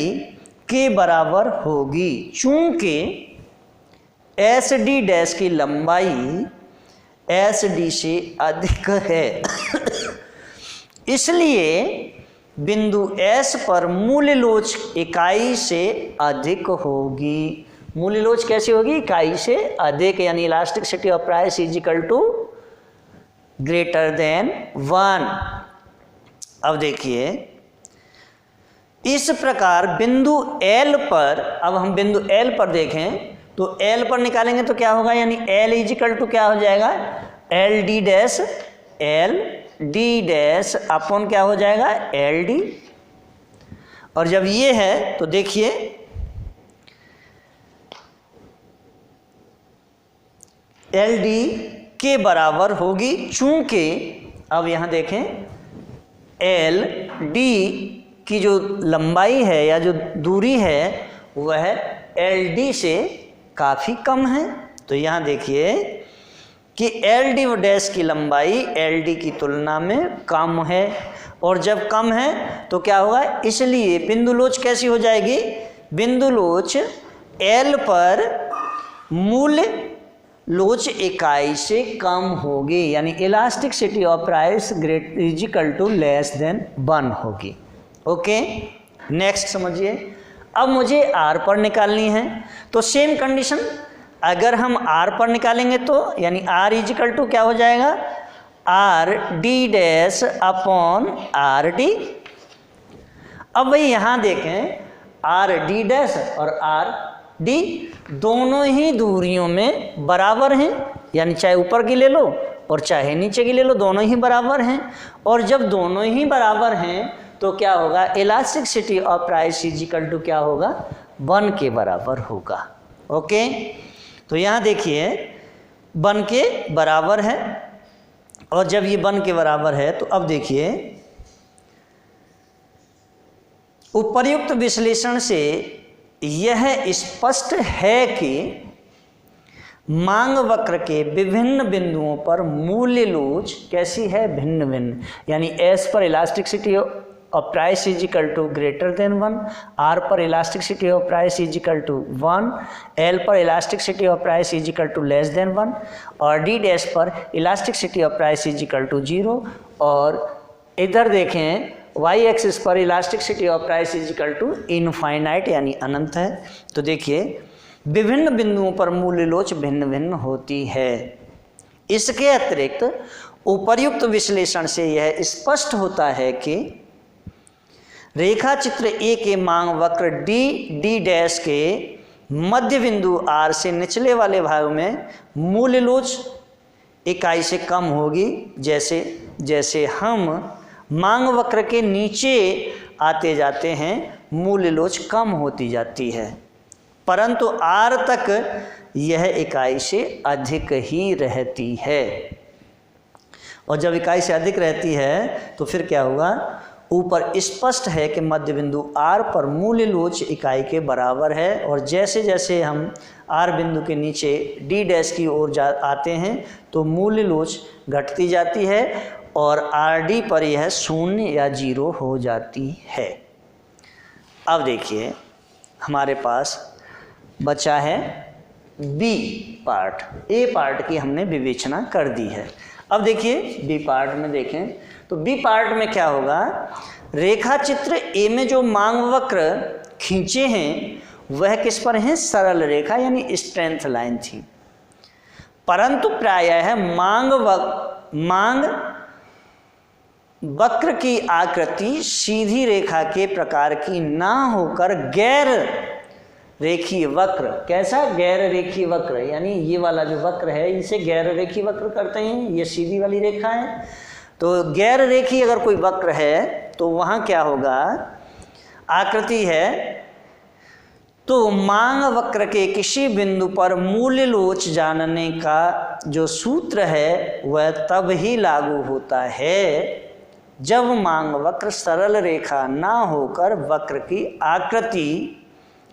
के बराबर होगी, चूंकि एस डी डैश की लंबाई एस डी से अधिक है इसलिए बिंदु एस पर मूल्यलोच इकाई से अधिक होगी। मूल्यलोच कैसी होगी, इकाई से अधिक, यानी elasticity of price is equal to greater than 1। अब देखिए इस प्रकार बिंदु एल पर, अब हम बिंदु एल पर देखें तो एल पर निकालेंगे तो क्या होगा, यानी एल इज इक्वल टू क्या हो जाएगा, L D dash, L D dash upon क्या हो जाएगा, एल डी। और जब ये है तो देखिए एल डी के बराबर होगी, चूंकि अब यहां देखें एल डी की जो लंबाई है या जो दूरी है वह एल डी से काफ़ी कम है। तो यहाँ देखिए कि एल डी डैश की लंबाई एल डी की तुलना में कम है, और जब कम है तो क्या होगा, इसलिए बिंदुलोच कैसी हो जाएगी, बिंदुलोच एल पर मूल्य लोच इकाई से कम होगी, यानी elasticity of price great is equal to less than 1 होगी। ओके, नेक्स्ट समझिए। अब मुझे आर पर निकालनी है तो सेम कंडीशन, अगर हम आर पर निकालेंगे तो यानी आर इज इक्वल टू क्या हो जाएगा, are D dash upon R D. अब भाई यहाँ देखें आर डी डैश और आर डी दोनों ही दूरियों में बराबर हैं, यानी चाहे ऊपर की ले लो और चाहे नीचे की ले लो, दोनों ही बराबर हैं। और जब दोनों ही बराबर हैं तो क्या होगा, elasticity of price is equal to क्या होगा, 1 के बराबर होगा। ओके, तो यहाँ देखिए 1 के बराबर है, और जब ये 1 के बराबर है तो अब देखिए उपर्युक्त विश्लेषण से यह स्पष्ट है कि मांग वक्र के विभिन्न बिंदुओं पर मूल्यलोच कैसी है, भिन्न भिन्न, यानी एस पर elasticity of price is equal to greater than 1, R पर elasticity of price is equal to 1, L पर elasticity of price is equal to less than 1, और डी डैश पर elasticity of price is equal to 0। और इधर देखें Y axis पर elasticity of price is equal to infinite, यानी अनंत है। तो देखिए विभिन्न बिंदुओं पर मूल्यलोच भिन्न भिन्न होती है। इसके अतिरिक्त उपर्युक्त विश्लेषण से यह स्पष्ट होता है कि रेखा चित्र ए के मांग वक्र डी डी डैश के मध्य बिंदु आर से निचले वाले भाग में मूल लोच इकाई से कम होगी। जैसे जैसे हम मांग वक्र के नीचे आते जाते हैं मूल लोच कम होती जाती है, परंतु आर तक यह इकाई से अधिक ही रहती है। और जब इकाई से अधिक रहती है तो फिर क्या होगा, ऊपर स्पष्ट है कि मध्य बिंदु आर पर मूल लोच इकाई के बराबर है। और जैसे जैसे हम आर बिंदु के नीचे डी डैश की ओर आते हैं तो मूल लोच घटती जाती है और आर डी पर यह 0 या 0 हो जाती है। अब देखिए हमारे पास बचा है बी पार्ट। ए पार्ट की हमने विवेचना कर दी है। अब देखिए बी पार्ट में देखें तो बी पार्ट में क्या होगा, रेखा चित्र ए में जो मांग वक्र खींचे हैं वह किस पर हैं, सरल रेखा यानी स्ट्रेंथ लाइन थी, परंतु प्रायः मांग वक्र की आकृति सीधी रेखा के प्रकार की ना होकर गैर रेखीय वक्र। कैसा, गैर रेखीय वक्र, यानी ये वाला जो वक्र है इसे गैर रेखीय वक्र करते हैं, ये सीधी वाली रेखा है। तो गैर रेखीय अगर कोई वक्र है तो वहाँ क्या होगा, आकृति है तो मांग वक्र के किसी बिंदु पर मूल लोच जानने का जो सूत्र है वह तब ही लागू होता है जब मांग वक्र सरल रेखा ना होकर वक्र की आकृति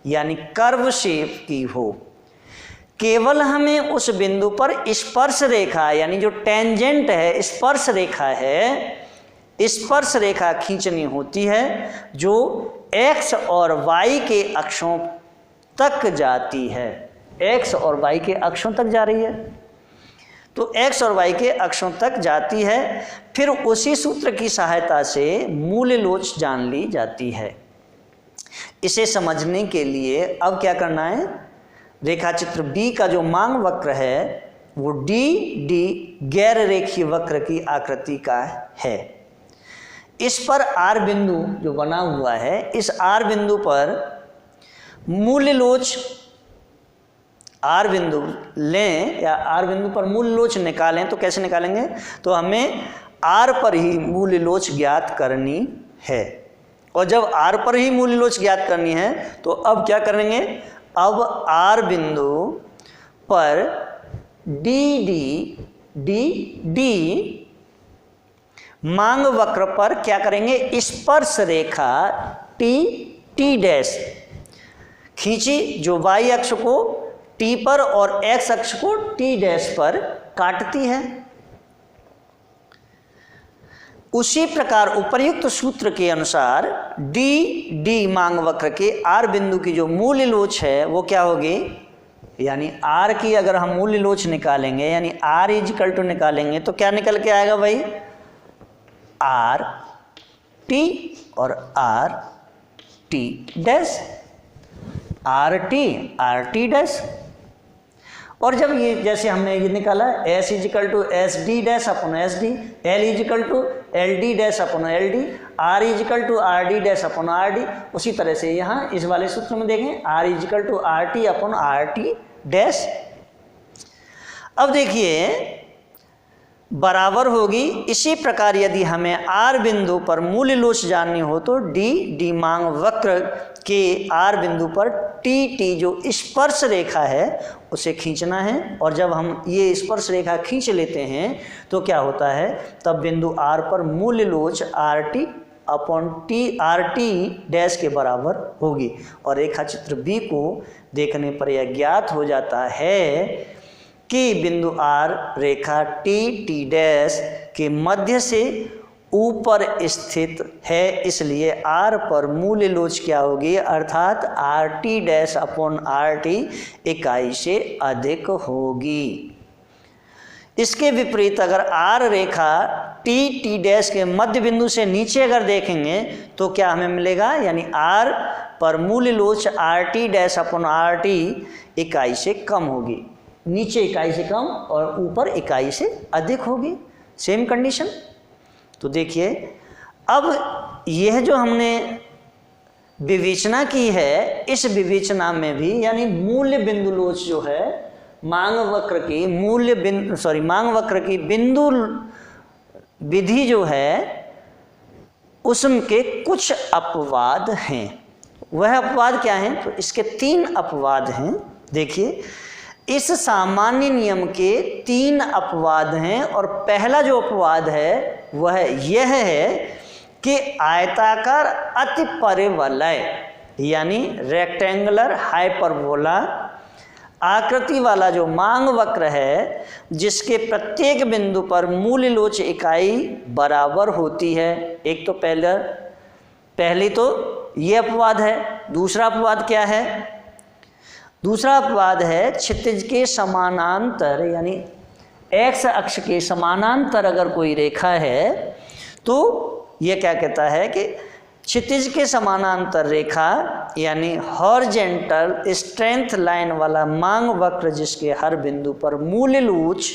यानी कर्व शेप की हो। केवल हमें उस बिंदु पर स्पर्श रेखा यानी जो टेंजेंट है, स्पर्श रेखा है, स्पर्श रेखा खींचनी होती है जो x और y के अक्षों तक जाती है। x और y के अक्षों तक जा रही है, तो x और y के अक्षों तक जाती है। फिर उसी सूत्र की सहायता से मूल लोच जान ली जाती है। इसे समझने के लिए अब क्या करना है, रेखा चित्र बी का जो मांग वक्र है वो डी गैर रेखीय वक्र की आकृति का है। इस पर आर बिंदु जो बना हुआ है, इस आर बिंदु पर मूल लोच आर बिंदु लें या आर बिंदु पर मूल लोच निकालें तो कैसे निकालेंगे, तो हमें आर पर ही मूल लोच ज्ञात करनी है। और जब आर पर ही मूल लोच ज्ञात करनी है तो अब क्या करेंगे, अब आर बिंदु पर डी मांग वक्र पर क्या करेंगे, स्पर्श रेखा टी डैश खींची जो y अक्ष को t पर और x अक्ष को t डैश पर काटती है। उसी प्रकार उपर्युक्त सूत्र के अनुसार डी मांग वक्र के आर बिंदु की जो मूल लोच है वो क्या होगी, यानी आर की अगर हम मूल लोच निकालेंगे यानी आर इजिकल टू निकालेंगे तो क्या निकल के आएगा भाई, आर टी और R T dash, R T dash. और जब ये जैसे हमने ये निकाला S is equal to S D dash upon S D, L is equal to L D dash upon L D, R is equal to R D dash upon R D. उसी तरह से यहाँ इस वाले सूत्र में देखें R is equal to R T upon R T dash. अब देखिए बराबर होगी। इसी प्रकार यदि हमें आर बिंदु पर मूल लोच जाननी हो तो डी मांग वक्र के आर बिंदु पर टी जो स्पर्श रेखा है उसे खींचना है। और जब हम ये स्पर्श रेखा खींच लेते हैं तो क्या होता है, तब बिंदु आर पर मूल लोच are T upon R T dash के बराबर होगी। और रेखा चित्र बी को देखने पर यह ज्ञात हो जाता है कि बिंदु आर रेखा टी डैश के मध्य से ऊपर स्थित है, इसलिए आर पर मूल लोच क्या होगी, अर्थात are T dash upon R T इकाई से अधिक होगी। इसके विपरीत अगर आर रेखा टी डैश के मध्य बिंदु से नीचे अगर देखेंगे तो क्या हमें मिलेगा, यानी आर पर मूल लोच are T dash upon R T इकाई से कम होगी, नीचे इकाई से कम और ऊपर इकाई से अधिक होगी। Same condition. तो देखिए अब यह जो हमने विवेचना की है, इस विवेचना में भी यानी मूल्य बिंदु लोच जो है मांग वक्र की मांग वक्र की बिंदु विधि जो है उसके कुछ अपवाद हैं। वह अपवाद क्या हैं? तो इसके 3 अपवाद हैं। देखिए, इस सामान्य नियम के 3 अपवाद हैं और पहला जो अपवाद है वह यह है कि आयताकार अति परिवलय यानी रेक्टेंगुलर हाइपरबोला आकृति वाला जो मांग वक्र है जिसके प्रत्येक बिंदु पर मूल्य लोच इकाई बराबर होती है। एक तो पहली तो ये अपवाद है। दूसरा अपवाद क्या है? दूसरा अपवाद है क्षितिज के समानांतर यानी एक्स अक्ष के समानांतर अगर कोई रेखा है तो यह क्या कहता है कि क्षितिज के समानांतर रेखा यानी हॉरिजॉन्टल स्ट्रेंथ लाइन वाला मांग वक्र जिसके हर बिंदु पर मूल्य लोच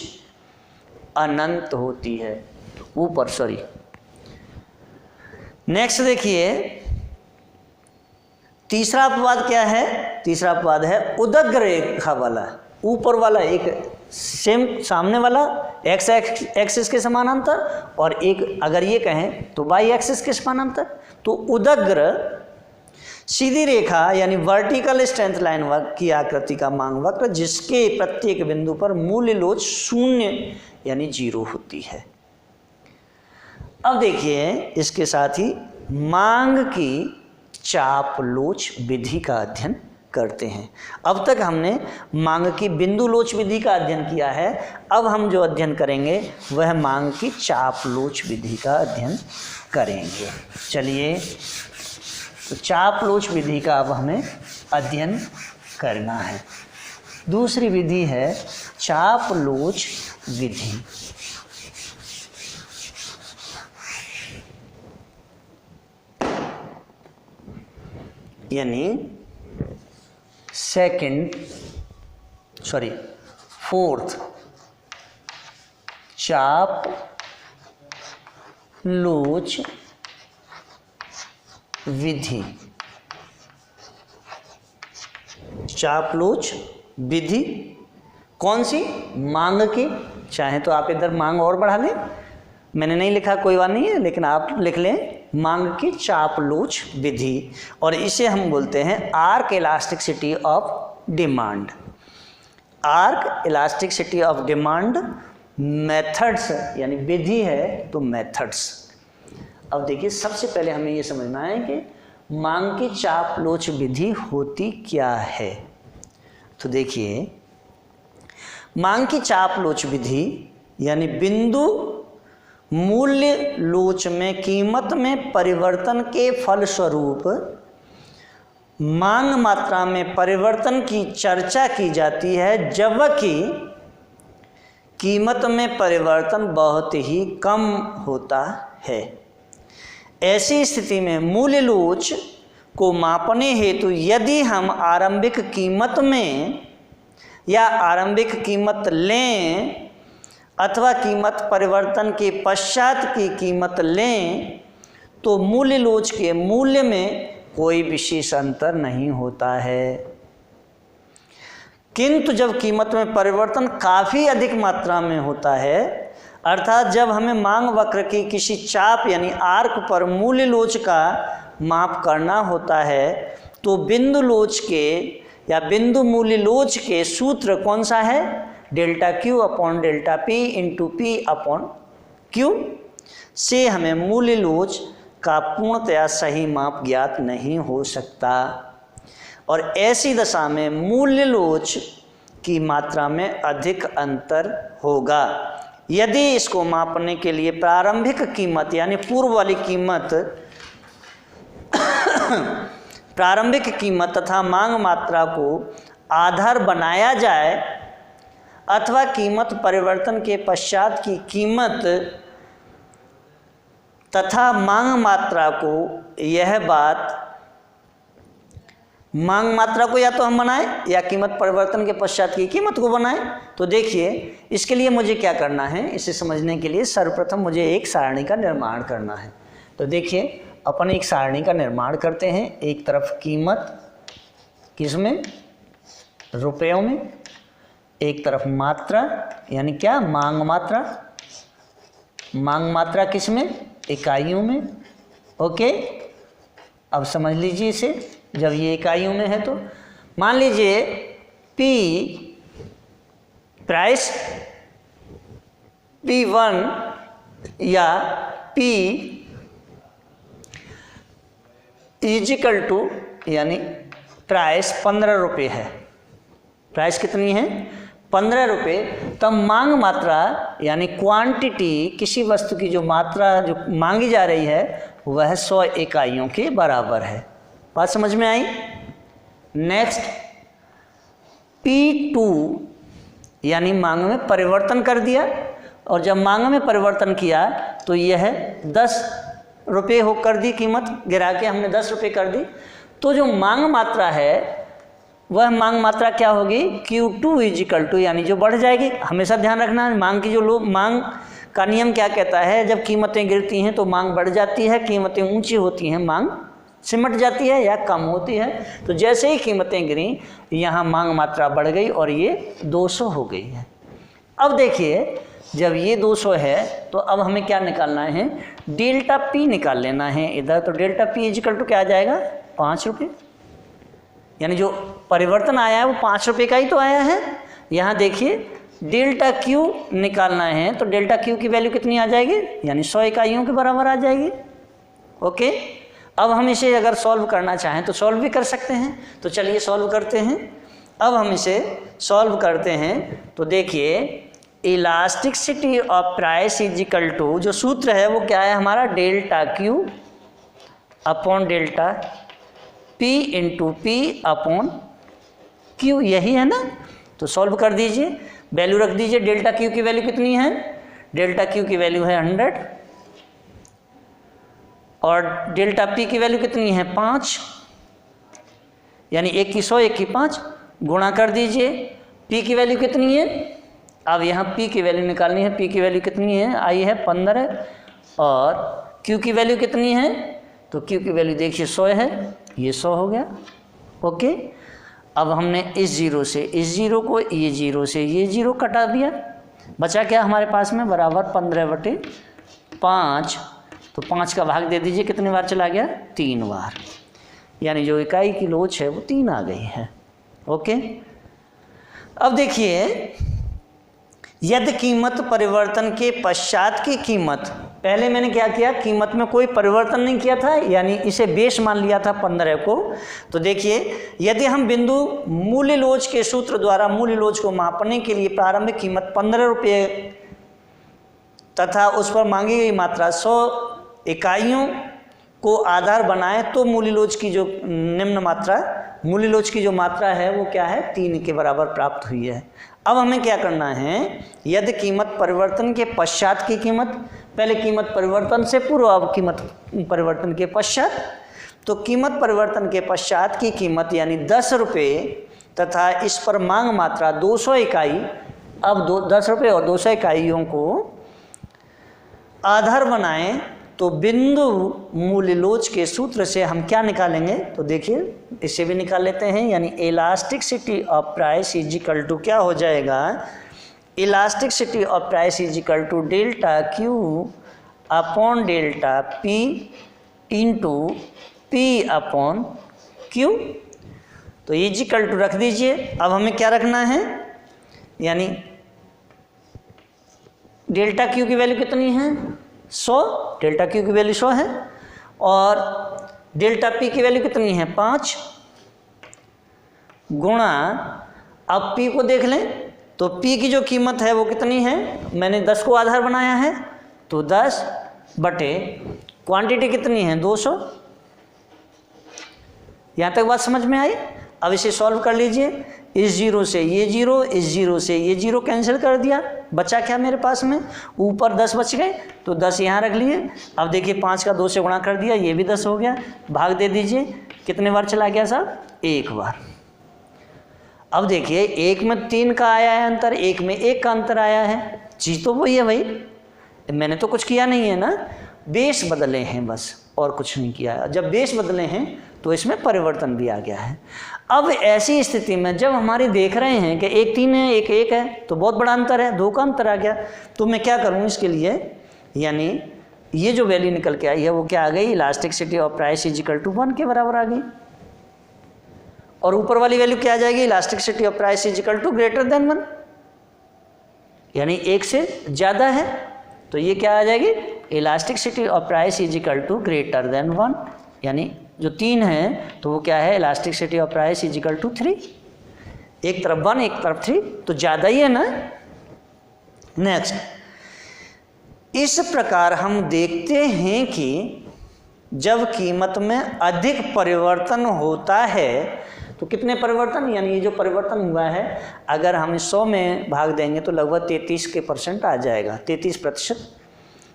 अनंत होती है। नेक्स्ट देखिए, तीसरा अपवाद क्या है? तीसरा अपवाद है उदग्र रेखा वाला, ऊपर वाला एक सेम सामने वाला एक्स एक्सिस के समानांतर और एक अगर ये कहें तो वाई एक्सिस के समानांतर। तो उदग्र सीधी रेखा यानी वर्टिकल स्ट्रेंथ लाइन की आकृति का मांग वक्र जिसके प्रत्येक बिंदु पर मूल्य लोच 0 यानी 0 होती है। अब देखिए, इसके साथ ही मांग की चाप लोच विधि का अध्ययन करते हैं। अब तक हमने मांग की बिंदु लोच विधि का अध्ययन किया है। अब हम जो अध्ययन करेंगे वह मांग की चाप लोच विधि का अध्ययन करेंगे। चलिए, तो चाप लोच विधि का अब हमें अध्ययन करना है। दूसरी विधि है चाप लोच विधि। यानी फोर्थ चाप लोच विधि। चाप लोच विधि कौन सी? मांग की। चाहे तो आप इधर मांग और बढ़ा लें, मैंने नहीं लिखा कोई बात नहीं है, लेकिन आप लिख लें मांग की चाप लोच विधि। और इसे हम बोलते हैं arc elasticity of demand. Arc elasticity of demand methods यानी विधि है तो मेथड्स। अब देखिए, सबसे पहले हमें ये समझना है कि मांग की चाप लोच विधि होती क्या है। तो देखिए, मांग की चाप लोच विधि यानी बिंदु मूल्य लोच में कीमत में परिवर्तन के फलस्वरूप मांग मात्रा में परिवर्तन की चर्चा की जाती है, जबकि कीमत में परिवर्तन बहुत ही कम होता है। ऐसी स्थिति में मूल्य लोच को मापने हेतु यदि हम आरंभिक कीमत में या आरंभिक कीमत लें अथवा कीमत परिवर्तन के पश्चात की कीमत लें तो मूल्य लोच के मूल्य में कोई विशेष अंतर नहीं होता है। किंतु जब कीमत में परिवर्तन काफ़ी अधिक मात्रा में होता है, अर्थात जब हमें मांग वक्र की किसी चाप यानी आर्क पर मूल्य लोच का माप करना होता है, तो बिंदु लोच के या बिंदु मूल्य लोच के सूत्र कौन सा है? Delta Q upon delta P into P upon Q से हमें मूल्य लोच का पूर्णतया सही माप ज्ञात नहीं हो सकता। और ऐसी दशा में मूल्य लोच की मात्रा में अधिक अंतर होगा। यदि इसको मापने के लिए प्रारंभिक कीमत यानी पूर्व वाली कीमत प्रारंभिक कीमत तथा मांग मात्रा को आधार बनाया जाए अथवा कीमत परिवर्तन के पश्चात की कीमत तथा मांग मात्रा को मांग मात्रा को या तो हम बनाएं या कीमत परिवर्तन के पश्चात की कीमत को बनाएं। तो देखिए, इसके लिए मुझे क्या करना है, इसे समझने के लिए सर्वप्रथम मुझे एक सारणी का निर्माण करना है। तो देखिए, अपन एक सारणी का निर्माण करते हैं। एक तरफ कीमत किसमें, रुपयों में, एक तरफ मात्रा यानी क्या, मांग मात्रा, मांग मात्रा किसमें, इकाइयों में। ओके, अब समझ लीजिए इसे, जब ये इकाइयों में है तो मान लीजिए P प्राइस P1 या P इजिकल टू यानी प्राइस 15 रुपये है। प्राइस कितनी है, 15 रुपये। तब मांग मात्रा यानी क्वांटिटी, किसी वस्तु की जो मात्रा जो मांगी जा रही है वह 100 इकाइयों के बराबर है। बात समझ में आई। नेक्स्ट P2 यानी मांग में परिवर्तन कर दिया, और जब मांग में परिवर्तन किया तो यह 10 रुपये हो कर दी, कीमत गिरा के हमने 10 रुपये कर दी। तो जो मांग मात्रा है वह मांग मात्रा क्या होगी, Q2 इजिकल टू यानी जो बढ़ जाएगी। हमेशा ध्यान रखना मांग की जो मांग का नियम क्या कहता है, जब कीमतें गिरती हैं तो मांग बढ़ जाती है, कीमतें ऊंची होती हैं मांग सिमट जाती है या कम होती है। तो जैसे ही कीमतें गिरी यहाँ मांग मात्रा बढ़ गई और ये 200 हो गई है। अब देखिए जब ये 200 है तो अब हमें क्या निकालना है, डेल्टा P निकाल लेना है इधर। तो डेल्टा P इजिकल टू क्या आ जाएगा, 5 रुपये। यानी जो परिवर्तन आया है वो 5 रुपये का ही तो आया है। यहाँ देखिए डेल्टा Q निकालना है तो डेल्टा Q की वैल्यू कितनी आ जाएगी, यानी 100 इकाइयों के बराबर आ जाएगी। ओके, अब हम इसे अगर सॉल्व करना चाहें तो सॉल्व भी कर सकते हैं। तो चलिए सॉल्व करते हैं। अब हम इसे सॉल्व करते हैं तो देखिए elasticity of price is equal to, जो सूत्र है वो क्या है हमारा, delta Q upon delta P into P upon Q, यही है ना। तो सॉल्व कर दीजिए, वैल्यू रख दीजिए। डेल्टा Q की वैल्यू कितनी है, डेल्टा Q की वैल्यू है 100 और डेल्टा P की वैल्यू कितनी है 5, यानी 1 की 100 1 की 5, गुणा कर दीजिए। P की वैल्यू कितनी है, अब यहाँ P की वैल्यू निकालनी है। P की वैल्यू कितनी है, आई है 15 और Q की वैल्यू कितनी है, तो Q की वैल्यू देखिए 100 है, ये 100 हो गया। ओके, अब हमने इस जीरो से इस जीरो को, ये जीरो से ये जीरो कटा दिया, बचा क्या हमारे पास में, बराबर 15/5। तो 5 का भाग दे दीजिए, कितने बार चला गया, 3 बार, यानी जो इकाई की लोच है वो 3 आ गई है। ओके, अब देखिए यदि कीमत परिवर्तन के पश्चात की कीमत, पहले मैंने क्या किया, कीमत में कोई परिवर्तन नहीं किया था, यानी इसे बेस मान लिया था 15 को। तो देखिए यदि हम बिंदु मूल्य लोच के सूत्र द्वारा मूल्य लोच को मापने के लिए प्रारंभिक कीमत 15 रुपये तथा उस पर मांगी गई मात्रा 100 इकाइयों को आधार बनाए तो मूल्य लोच की जो निम्न मात्रा, मूल्य लोच की जो मात्रा है वो क्या है, 3 के बराबर प्राप्त हुई है। अब हमें क्या करना है, यदि कीमत परिवर्तन के पश्चात की कीमत, पहले कीमत परिवर्तन से पूर्व, अब कीमत परिवर्तन के पश्चात, तो कीमत परिवर्तन के पश्चात की कीमत यानी 10 रुपये तथा इस पर मांग मात्रा 200 इकाई। अब 10 रुपये और 200 इकाइयों को आधार बनाएं तो बिंदु मूल्य लोच के सूत्र से हम क्या निकालेंगे, तो देखिए इसे भी निकाल लेते हैं। यानी elasticity of price is equal to क्या हो जाएगा, elasticity of price is equal to delta Q upon delta P into P upon Q। तो इज इक्वल टू रख दीजिए। अब हमें क्या रखना है, यानी डेल्टा Q की वैल्यू कितनी है 100, डेल्टा Q की वैल्यू 100 है और डेल्टा P की वैल्यू कितनी है 5 गुणा, अब P को देख लें तो P की जो कीमत है वो कितनी है, मैंने 10 को आधार बनाया है तो 10 बटे क्वांटिटी कितनी है 200। यहाँ तक बात समझ में आई। अब इसे सॉल्व कर लीजिए। इस जीरो से ये जीरो, इस जीरो से ये जीरो कैंसिल कर दिया, बचा क्या मेरे पास में, ऊपर 10 बच गए तो 10 यहाँ रख लिए। अब देखिए 5 का 2 से गुणा कर दिया, ये भी 10 हो गया, भाग दे दीजिए। कितने बार चला गया साहब, 1 बार। अब देखिए 1 में 3 का आया है अंतर, 1 में 1 का अंतर आया है, चीज़ तो वही है भाई, मैंने तो कुछ किया नहीं है ना, बेस बदले हैं बस। और कुछ नहीं किया है। जब बेस बदले हैं तो इसमें परिवर्तन भी आ गया है। अब ऐसी स्थिति में जब हमारे देख रहे हैं कि एक 3 है एक 1 है तो बहुत बड़ा अंतर है, 2 का अंतर आ गया, तो मैं क्या करूं इसके लिए, यानी ये जो वैल्यू निकल के आई है वो क्या आ गई, elasticity of price is equal to 1 के बराबर आ गई। और ऊपर वाली वैल्यू क्या आ जाएगी, elasticity of price is equal to greater than 1, यानी 1 से ज़्यादा है, तो ये क्या आ जाएगी, elasticity of price is equal to greater than 1, यानी जो 3 है तो वो क्या है, elasticity of price is equal to 3। एक तरफ 1 एक तरफ 3 तो ज़्यादा ही है ना। नेक्स्ट, इस प्रकार हम देखते हैं कि जब कीमत में अधिक परिवर्तन होता है तो कितने परिवर्तन, यानी ये जो परिवर्तन हुआ है अगर हम 100 में भाग देंगे तो लगभग 33% आ जाएगा, 33%।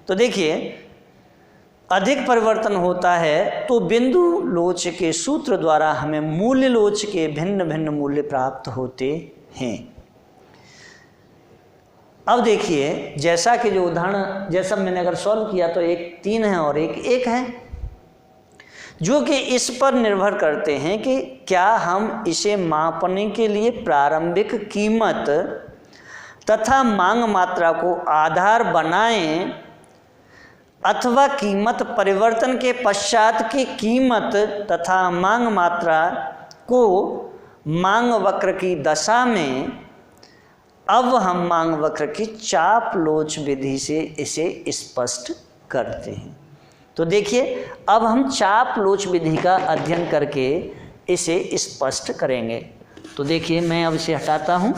तो देखिए अधिक परिवर्तन होता है तो बिंदु लोच के सूत्र द्वारा हमें मूल्य लोच के भिन्न भिन्न मूल्य प्राप्त होते हैं। अब देखिए जैसा कि जो उदाहरण जैसा मैंने अगर सॉल्व किया तो एक 3 है और एक 1 है, जो कि इस पर निर्भर करते हैं कि क्या हम इसे मापने के लिए प्रारंभिक कीमत तथा मांग मात्रा को आधार बनाएं अथवा कीमत परिवर्तन के पश्चात की कीमत तथा मांग मात्रा को मांग वक्र की दशा में। अब हम मांग वक्र की चाप लोच विधि से इसे स्पष्ट करते हैं। तो देखिए अब हम चाप लोच विधि का अध्ययन करके इसे स्पष्ट करेंगे। तो देखिए मैं अब इसे हटाता हूँ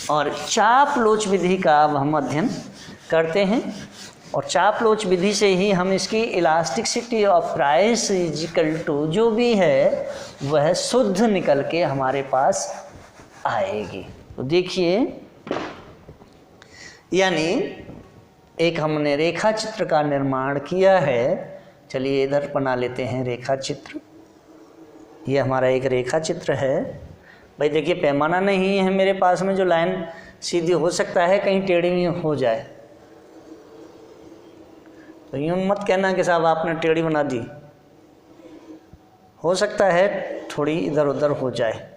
और चाप लोच विधि का अब हम अध्ययन करते हैं। और चाप लोच विधि से ही हम इसकी elasticity of price is equal to जो भी है वह शुद्ध निकल के हमारे पास आएगी। तो देखिए यानी एक हमने रेखा चित्र का निर्माण किया है। चलिए इधर बना लेते हैं रेखा चित्र। ये हमारा एक रेखा चित्र है। भाई देखिए पैमाना नहीं है मेरे पास में जो लाइन सीधी हो सकता है कहीं टेढ़ी भी हो जाए, तो यूँ मत कहना कि साहब आपने टेढ़ी बना दी, हो सकता है थोड़ी इधर उधर हो जाए।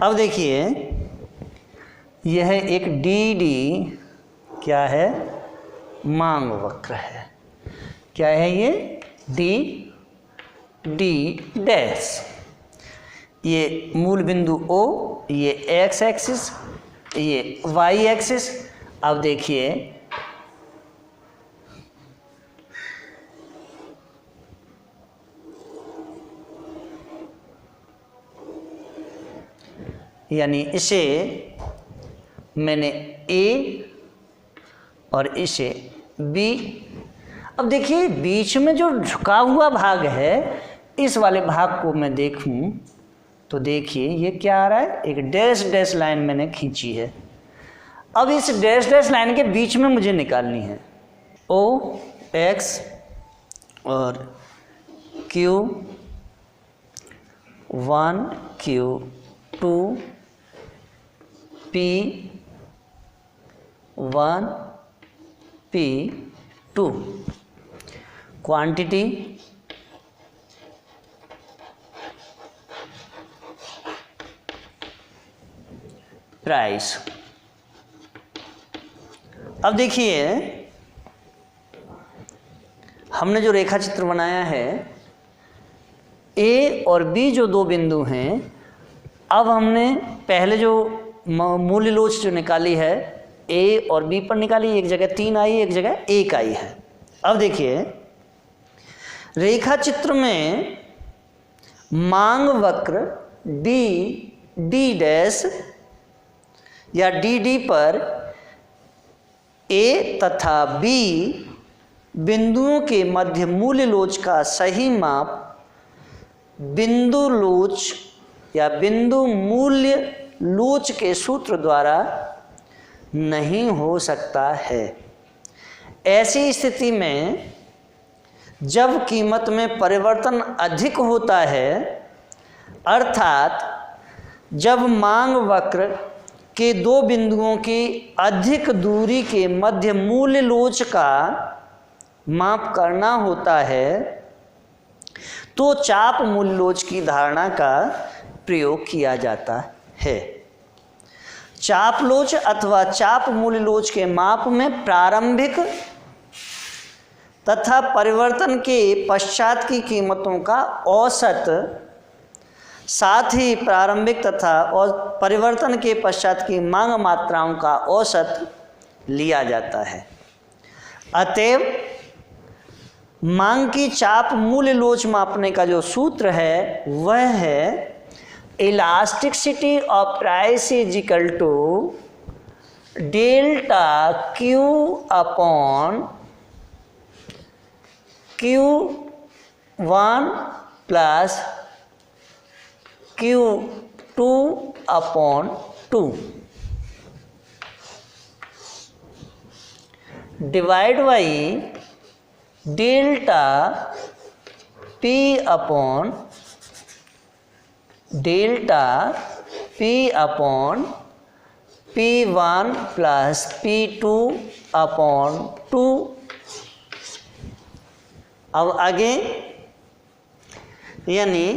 अब देखिए यह एक डी क्या है, मांग वक्र है। क्या है ये, डी डैश। ये मूल बिंदु O, ये एक्स एक्सिस, ये वाई एक्सिस। अब देखिए यानी इसे मैंने A और इसे B। अब देखिए बीच में जो झुका हुआ भाग है इस वाले भाग को मैं देखूं तो देखिए ये क्या आ रहा है, एक डैश डैश लाइन मैंने खींची है। अब इस डैश डैश लाइन के बीच में मुझे निकालनी है O X और Q1 Q2 P1 P2 quantity price. अब देखिए हमने जो रेखा चित्र बनाया है A और B जो दो बिंदु हैं, अब हमने पहले जो मूल्य लोच जो निकाली है A और B पर निकाली, एक जगह 3 आई एक जगह 1 आई है। अब देखिए रेखा चित्र में मांग वक्र डी डैश या डी पर A तथा B बिंदुओं के मध्य मूल्य लोच का सही माप बिंदु लोच या बिंदु मूल्य लोच के सूत्र द्वारा नहीं हो सकता है। ऐसी स्थिति में जब कीमत में परिवर्तन अधिक होता है, अर्थात जब मांग वक्र के दो बिंदुओं की अधिक दूरी के मध्य मूल लोच का माप करना होता है तो चाप मूल लोच की धारणा का प्रयोग किया जाता है। चाप लोच अथवा चाप मूल लोच के माप में प्रारंभिक तथा परिवर्तन के पश्चात की कीमतों का औसत, साथ ही प्रारंभिक तथा और परिवर्तन के पश्चात की मांग मात्राओं का औसत लिया जाता है। अतएव मांग की चाप मूल लोच मापने का जो सूत्र है वह है elasticity of price is equal to delta Q upon Q1 plus Q2 upon 2 divide by delta P upon P1 plus P2 upon 2। अब आगे यानी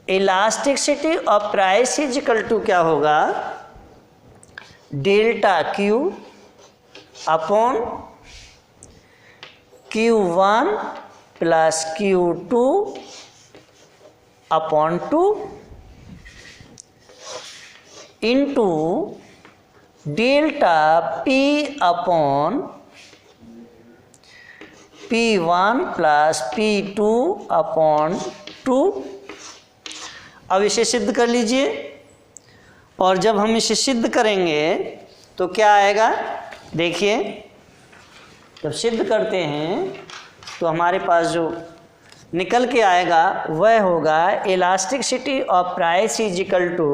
elasticity of price is equal to क्या होगा, delta Q upon Q1 plus Q2 upon 2 into delta P upon P1 plus P2 upon 2। अब इसे सिद्ध कर लीजिए, और जब हम इसे सिद्ध करेंगे तो क्या आएगा, देखिए जब सिद्ध करते हैं तो हमारे पास जो निकल के आएगा वह होगा elasticity of price is equal to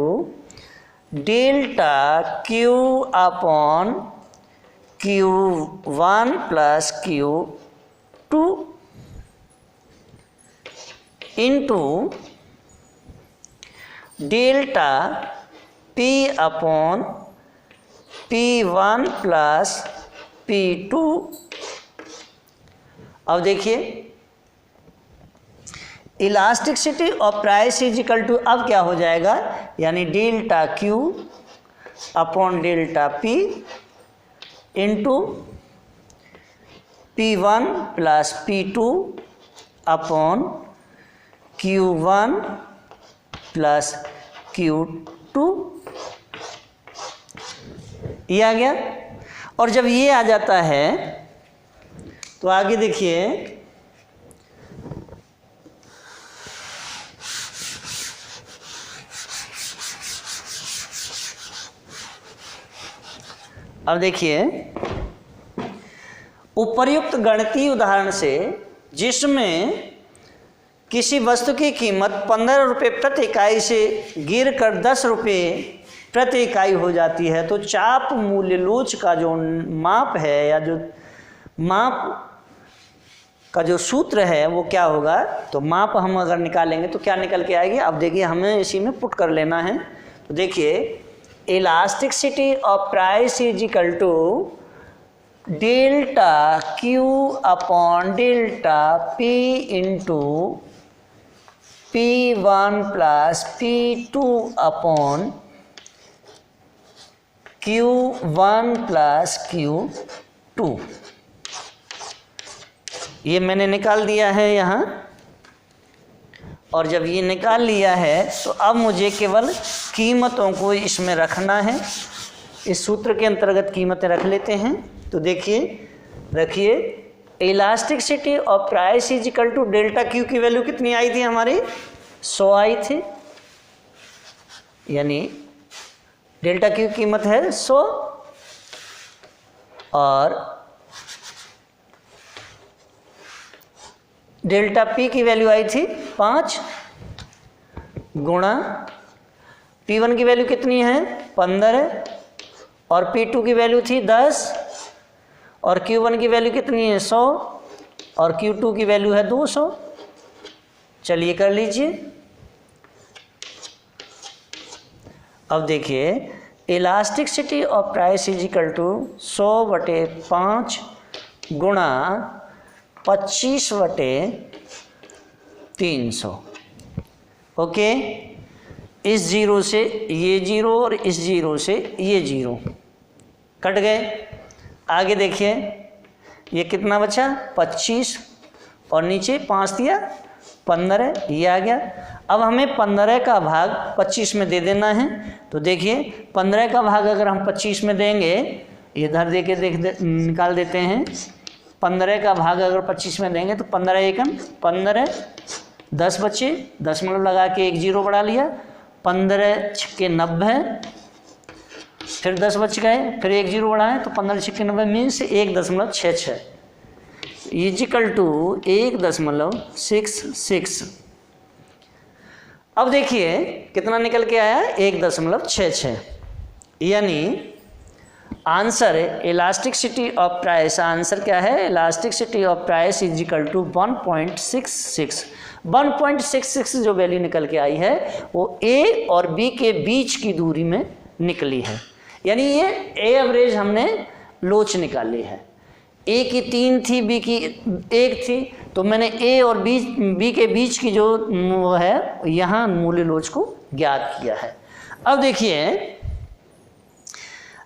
delta Q upon Q1 plus Q2 into delta P upon P1 plus P2। अब देखिए elasticity of price is equal to अब क्या हो जाएगा, यानी delta Q upon delta P into P1 plus P2 upon Q1 plus Q2। ये आ गया। और जब ये आ जाता है तो आगे देखिए अब देखिए उपर्युक्त गणितीय उदाहरण से जिसमें किसी वस्तु की कीमत 15 रुपये प्रति इकाई से गिरकर 10 रुपये प्रति इकाई हो जाती है, तो चाप मूल्य लोच का जो माप है या जो माप का जो सूत्र है वो क्या होगा, तो माप हम अगर निकालेंगे तो क्या निकल के आएगी। अब देखिए हमें इसी में पुट कर लेना है। तो देखिए elasticity of price is equal to delta Q upon delta P into P1 plus P2 upon Q1 plus Q2। ये मैंने निकाल दिया है यहाँ, और जब ये निकाल लिया है तो अब मुझे केवल कीमतों को इसमें रखना है। इस सूत्र के अंतर्गत कीमतें रख लेते हैं। तो देखिए रखिए elasticity of price is equal to delta Q की वैल्यू कितनी आई थी हमारी, 100 आई थी, यानी डेल्टा क्यू कीमत है 100 और डेल्टा P की वैल्यू आई थी 5 गुणा P1 की वैल्यू कितनी है 15 और P2 की वैल्यू थी 10 और Q1 की वैल्यू कितनी है 100 और Q2 की वैल्यू है 200। चलिए कर लीजिए। अब देखिए elasticity of price is equal to 100/5 गुणा 25/300। ओके, इस जीरो से ये जीरो और इस जीरो से ये जीरो कट गए। आगे देखिए ये कितना बचा 25 और नीचे 5 दिया 15, ये आ गया। अब हमें 15 का भाग 25 में दे देना है। तो देखिए 15 का भाग अगर हम 25 में देंगे, इधर दे के निकाल देते हैं। 15 का भाग अगर 25 में देंगे तो 15 एकम 15, 10 बचे, 10 लगा के एक जीरो बढ़ा लिया, 15 छिक्के 90, फिर 10 बच गए, फिर एक जीरो बढ़ाएं तो 15 छिक्के 90 मीन्स 1.66 इजिकल टू 1.66। अब देखिए कितना निकल के आया 1.66, यानी answer elasticity of price, answer क्या है elasticity of price is equal to 1.66। 1.66 जो वैल्यू निकल के आई है वो ए और बी के बीच की दूरी में निकली है, यानी ये ए एवरेज हमने लोच निकाली है। ए की 3 थी, बी की 1 थी, तो मैंने ए और बी के बीच की जो वो है यहाँ मूल्य लोच को ज्ञात किया है। अब देखिए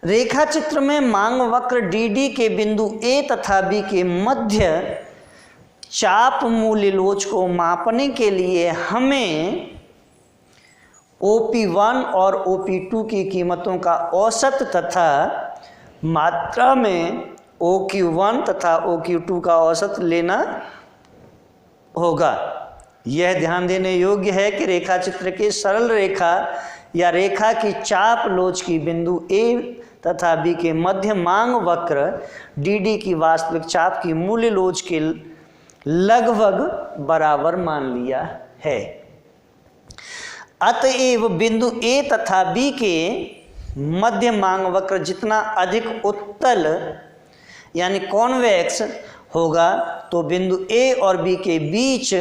रेखा चित्र में मांग वक्र डी के बिंदु ए तथा बी के मध्य चाप मूल्य लोच को मापने के लिए हमें OP1 और OP2 की कीमतों का औसत तथा मात्रा में OQ1 तथा OQ2 का औसत लेना होगा। यह ध्यान देने योग्य है कि रेखा चित्र के सरल रेखा या रेखा की चाप लोच की बिंदु ए तथा बी के मध्य मांग वक्र डी की वास्तविक चाप की मूल्य लोच के लगभग बराबर मान लिया है। अतएव बिंदु ए तथा बी के मध्य मांग वक्र जितना अधिक उत्तल यानी कॉन्वेक्स होगा तो बिंदु ए और बी के बीच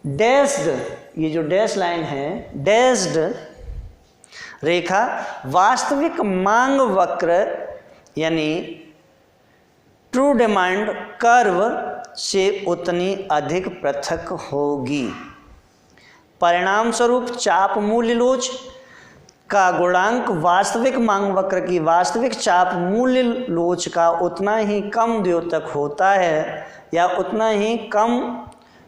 डैश्ड, ये जो डैश लाइन है डैश्ड रेखा वास्तविक मांग वक्र यानी ट्रू डिमांड कर्व से उतनी अधिक पृथक होगी। परिणाम स्वरूप चाप मूल्य लोच का गुणांक वास्तविक मांग वक्र की वास्तविक चाप मूल्य लोच का उतना ही कम द्योतक होता है या उतना ही कम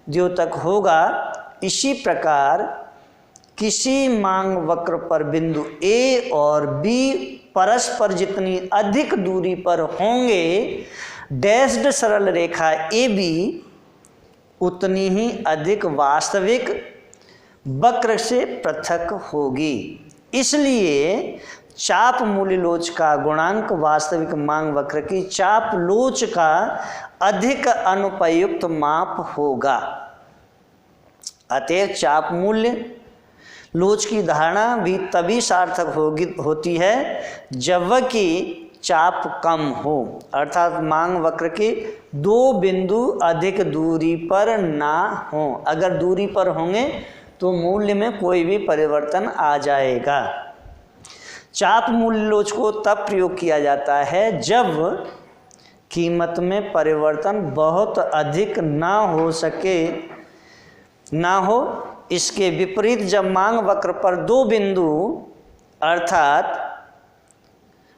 द्योतक होगा। इसी प्रकार किसी मांग वक्र पर बिंदु ए और बी परस्पर जितनी अधिक दूरी पर होंगे डैश्ड सरल रेखा ए बी उतनी ही अधिक वास्तविक वक्र से पृथक होगी। इसलिए चाप मूल्य लोच का गुणांक वास्तविक मांग वक्र की चाप लोच का अधिक अनुपयुक्त माप होगा। अतएव चाप मूल्य लोच की धारणा भी तभी सार्थक होती है जबकि चाप कम हो, अर्थात मांग वक्र के दो बिंदु अधिक दूरी पर ना हो। अगर दूरी पर होंगे तो मूल्य में कोई भी परिवर्तन आ जाएगा। चाप मूल्य लोच को तब प्रयोग किया जाता है जब कीमत में परिवर्तन बहुत अधिक ना हो। इसके विपरीत जब मांग वक्र पर दो बिंदु अर्थात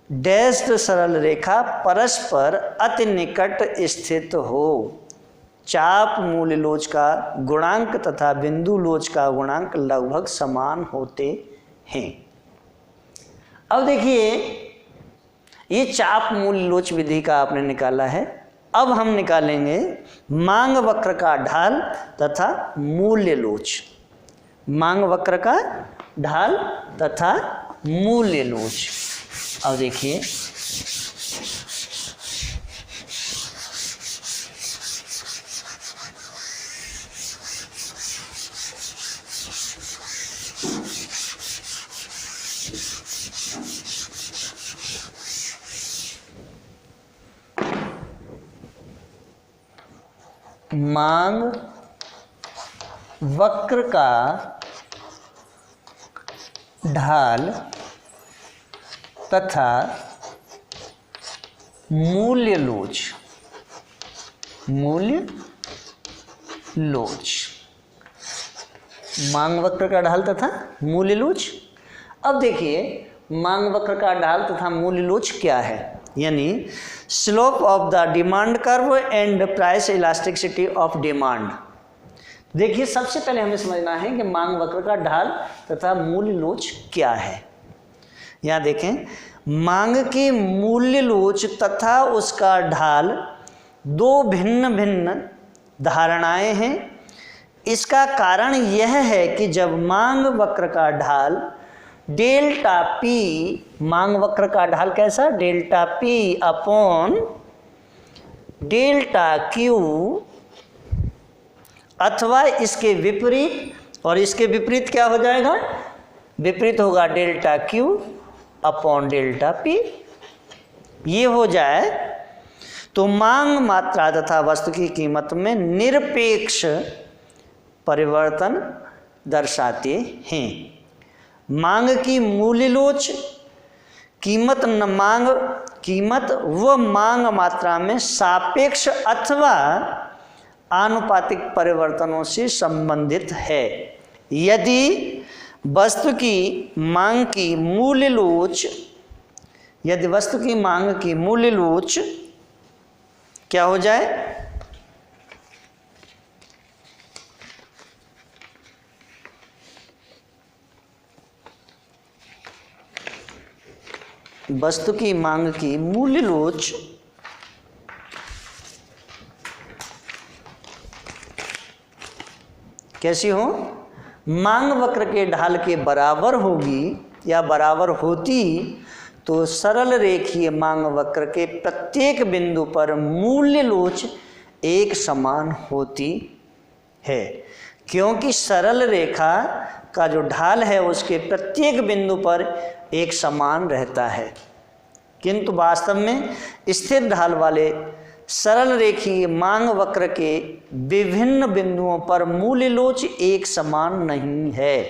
डैश्ड सरल रेखा परस्पर अति निकट स्थित हो, चाप मूल्य लोच का गुणांक तथा बिंदु लोच का गुणांक लगभग समान होते हैं। अब देखिए ये चाप मूल्य लोच विधि का आपने निकाला है। अब हम निकालेंगे मांग वक्र का ढाल तथा मूल्य लोच। मांग वक्र का ढाल तथा मूल्य लोच। अब देखिए मांग वक्र का ढाल तथा मूल्य लोच, मांग वक्र का ढाल तथा मूल्य लोच। अब देखिए मांग वक्र का ढाल तथा मूल्य लोच क्या है, यानी slope of the demand curve and price elasticity of demand. देखिए सबसे पहले हमें समझना है कि मांग वक्र का ढाल तथा मूल्य लोच क्या है। यहाँ देखें, मांग की मूल्य लोच तथा उसका ढाल दो भिन्न भिन्न धारणाएं हैं। इसका कारण यह है कि जब मांग वक्र का ढाल डेल्टा पी, मांग वक्र का ढाल कैसा, delta P upon delta Q अथवा इसके विपरीत, और इसके विपरीत क्या हो जाएगा, विपरीत होगा delta Q upon delta P, ये हो जाए तो मांग मात्रा तथा वस्तु की कीमत में निरपेक्ष परिवर्तन दर्शाते हैं। मांग की मूल्य लोच कीमत व मांग मात्रा में सापेक्ष अथवा आनुपातिक परिवर्तनों से संबंधित है। यदि वस्तु की मांग की मूल्य लोच क्या हो जाए, वस्तु की मांग की मूल्य लोच कैसी हो, मांग वक्र के ढाल के बराबर होगी या बराबर होती तो सरल रेखीय मांग वक्र के प्रत्येक बिंदु पर मूल्य लोच एक समान होती है। क्योंकि सरल रेखा का जो ढाल है उसके प्रत्येक बिंदु पर एक समान रहता है, किंतु वास्तव में स्थिर ढाल वाले सरल रेखीय मांग वक्र के विभिन्न बिंदुओं पर मूल्य लोच एक समान नहीं है।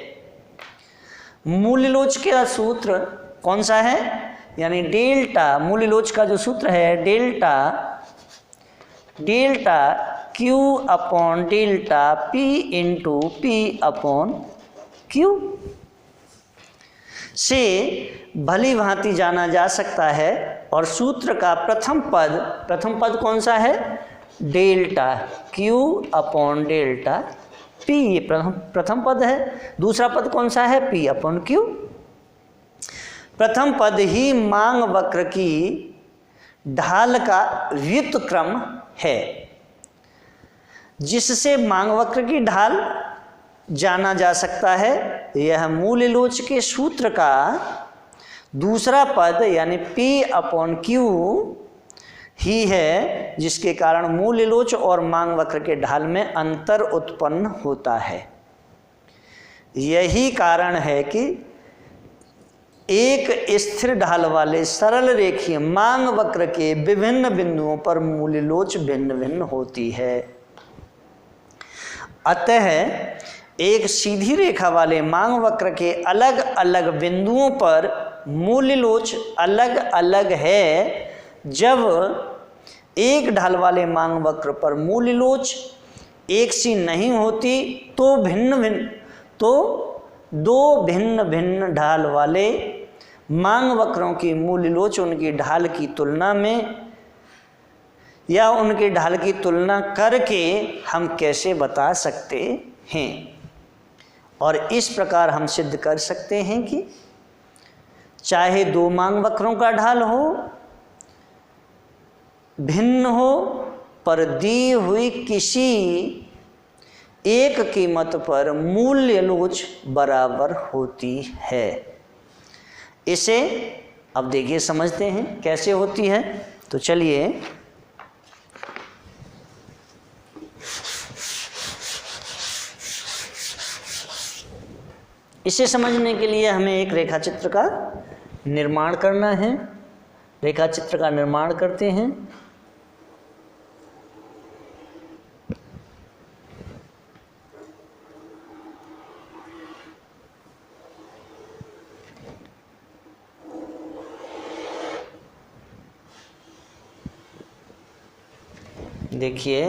मूल्य लोच का सूत्र कौन सा है, यानी डेल्टा, मूल्य लोच का जो सूत्र है delta Q upon delta P into P upon Q से भली भांति जाना जा सकता है। और सूत्र का प्रथम पद कौन सा है, delta Q upon delta P, ये प्रथम पद है। दूसरा पद कौन सा है, पी अपॉन क्यू। प्रथम पद ही मांग वक्र की ढाल का व्युत्क्रम है, जिससे मांग वक्र की ढाल जाना जा सकता है। यह मूल्य लोच के सूत्र का दूसरा पद यानी P अपॉन Q ही है, जिसके कारण मूल्य लोच और मांग वक्र के ढाल में अंतर उत्पन्न होता है। यही कारण है कि एक स्थिर ढाल वाले सरल रेखीय मांग वक्र के विभिन्न बिंदुओं पर मूल्य लोच भिन्न भिन्न होती है। अतः एक सीधी रेखा वाले मांग वक्र के अलग अलग बिंदुओं पर मूल्य लोच अलग अलग है। जब एक ढाल वाले मांग वक्र पर मूल्य लोच एक सी नहीं होती तो दो भिन्न भिन्न ढाल वाले मांग वक्रों की मूल्य लोच उनकी ढाल की तुलना में या उनकी ढाल की तुलना करके हम कैसे बता सकते हैं। और इस प्रकार हम सिद्ध कर सकते हैं कि चाहे दो मांग वक्रों का ढाल हो भिन्न हो, पर दी हुई किसी एक कीमत पर मूल्य लोच बराबर होती है। इसे अब देखिए समझते हैं कैसे होती है। तो चलिए इसे समझने के लिए हमें एक रेखा चित्र का निर्माण करना है। रेखा चित्र का निर्माण करते हैं। देखिए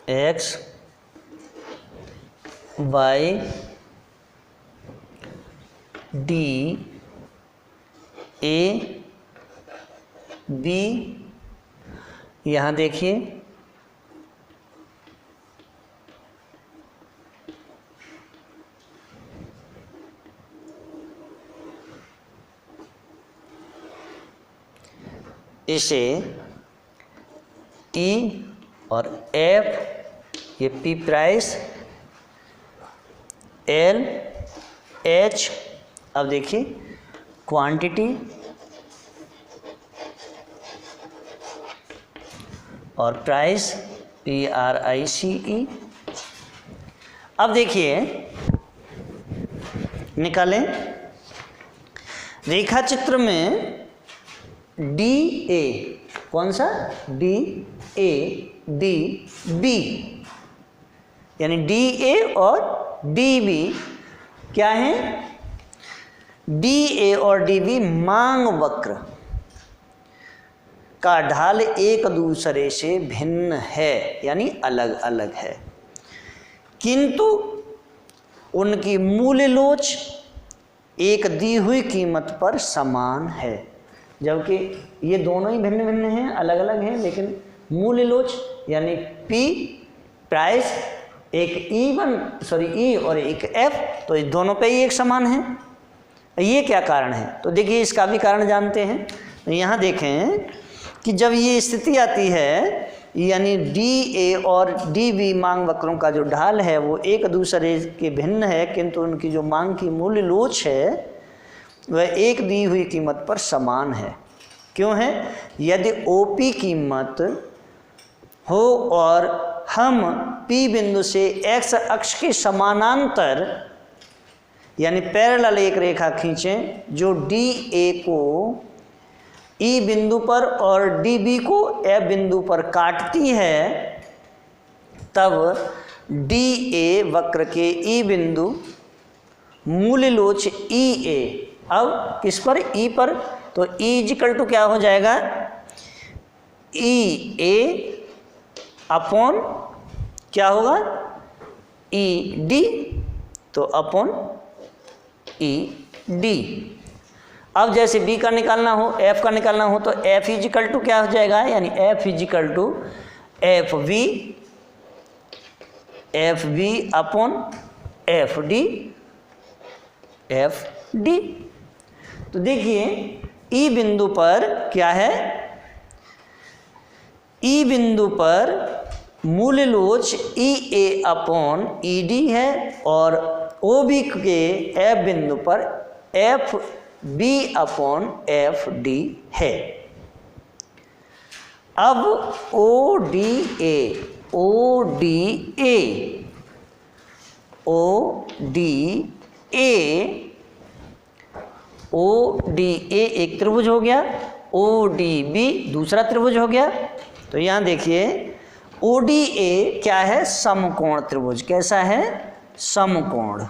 X Y D A B, यहाँ देखिए इसे ई और एफ, ये पी प्राइस, एल एच, अब देखिए क्वांटिटी और प्राइस PRICE। अब देखिए निकालें रेखा चित्र में DA, कौन सा DA DB, यानी DA और DB क्या है? DA और DB मांग वक्र का ढाल एक दूसरे से भिन्न है, यानी अलग अलग है, किंतु उनकी मूल लोच एक दी हुई कीमत पर समान है। जबकि ये दोनों ही भिन्न भिन्न हैं, अलग अलग हैं, लेकिन मूल लोच यानी P प्राइस, एक E और एक F, तो इस दोनों पे ही एक समान है। ये क्या कारण है? तो देखिए इसका भी कारण जानते हैं। यहाँ देखें कि जब ये स्थिति आती है, यानी DA और DB मांग वक्रों का जो ढाल है वो एक दूसरे के भिन्न है, किंतु उनकी जो मांग की मूल्य लोच है वह एक दी हुई कीमत पर समान है। क्यों है? यदि OP कीमत हो और हम P बिंदु से X अक्ष के समानांतर यानी पैरेलल एक रेखा खींचें जो DA को E बिंदु पर और DB को F बिंदु पर काटती है, तब DA वक्र के E बिंदु मूल लोच EA, अब किस पर? E पर, तो E इक्वल टू क्या हो जाएगा? EA अपॉन क्या होगा? ED, तो अपॉन ED। अब जैसे B का निकालना हो, F का निकालना हो, तो F इक्वल टू क्या हो जाएगा? यानी F equal to FV upon FD। तो देखिए E बिंदु पर क्या है? E बिंदु पर मूल लोच EA अपॉन ED है और OB के F बिंदु पर FB अपॉन FD है। अब ODA एक त्रिभुज हो गया, ODB दूसरा त्रिभुज हो गया। तो यहाँ देखिए ODA क्या है? समकोण त्रिभुज। कैसा है? समकोण,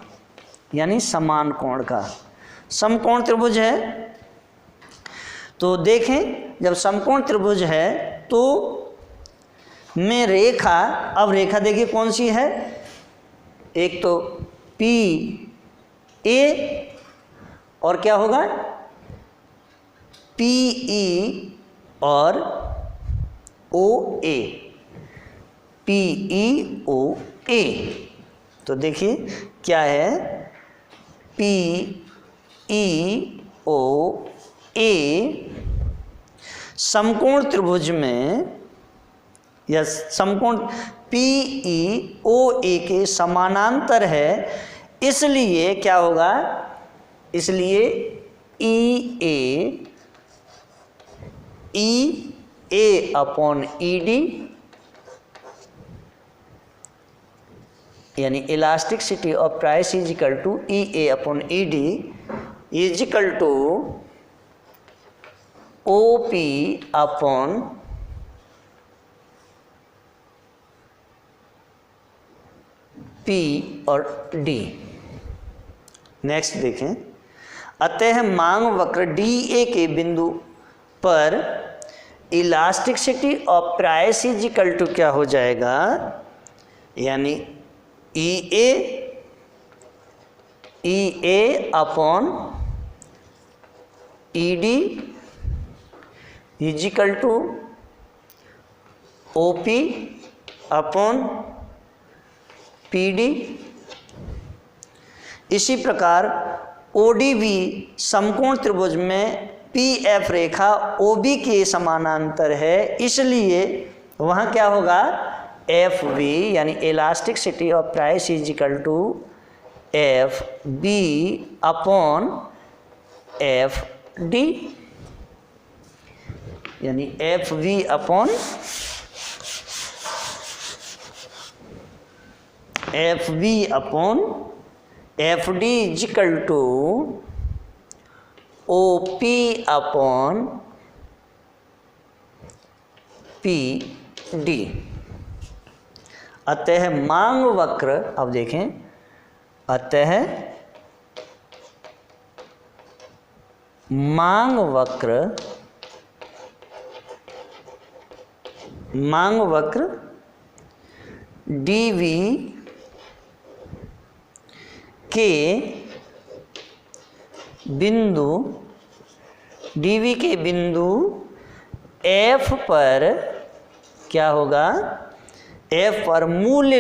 यानी समान कोण का समकोण त्रिभुज है। तो देखें जब समकोण त्रिभुज है तो में रेखा, अब रेखा देखिए कौन सी है? एक तो PA और क्या होगा? PE और OA, PEOA। तो देखिए क्या है? PEOA समकोण त्रिभुज में या समकोण PEOA के समानांतर है, इसलिए क्या होगा? इसलिए EA अपॉन ED यानी elasticity of price is equal to EA upon ED is equal to OP upon P और D। नेक्स्ट देखें, अतः मांग वक्र DA के बिंदु पर elasticity of price is equal to क्या हो जाएगा, यानी EA upon ED is equal to OP upon PD। इसी प्रकार ODB समकोण त्रिभुज में PF रेखा OB के समानांतर है, इसलिए वहाँ क्या होगा, FB यानी elasticity of price is equal to FB upon FD, यानी FB upon FD is equal to OP upon PD। अतः मांग वक्र, अब देखें, अतः मांग वक्र DV के बिंदु F पर क्या होगा, F पर मूल्य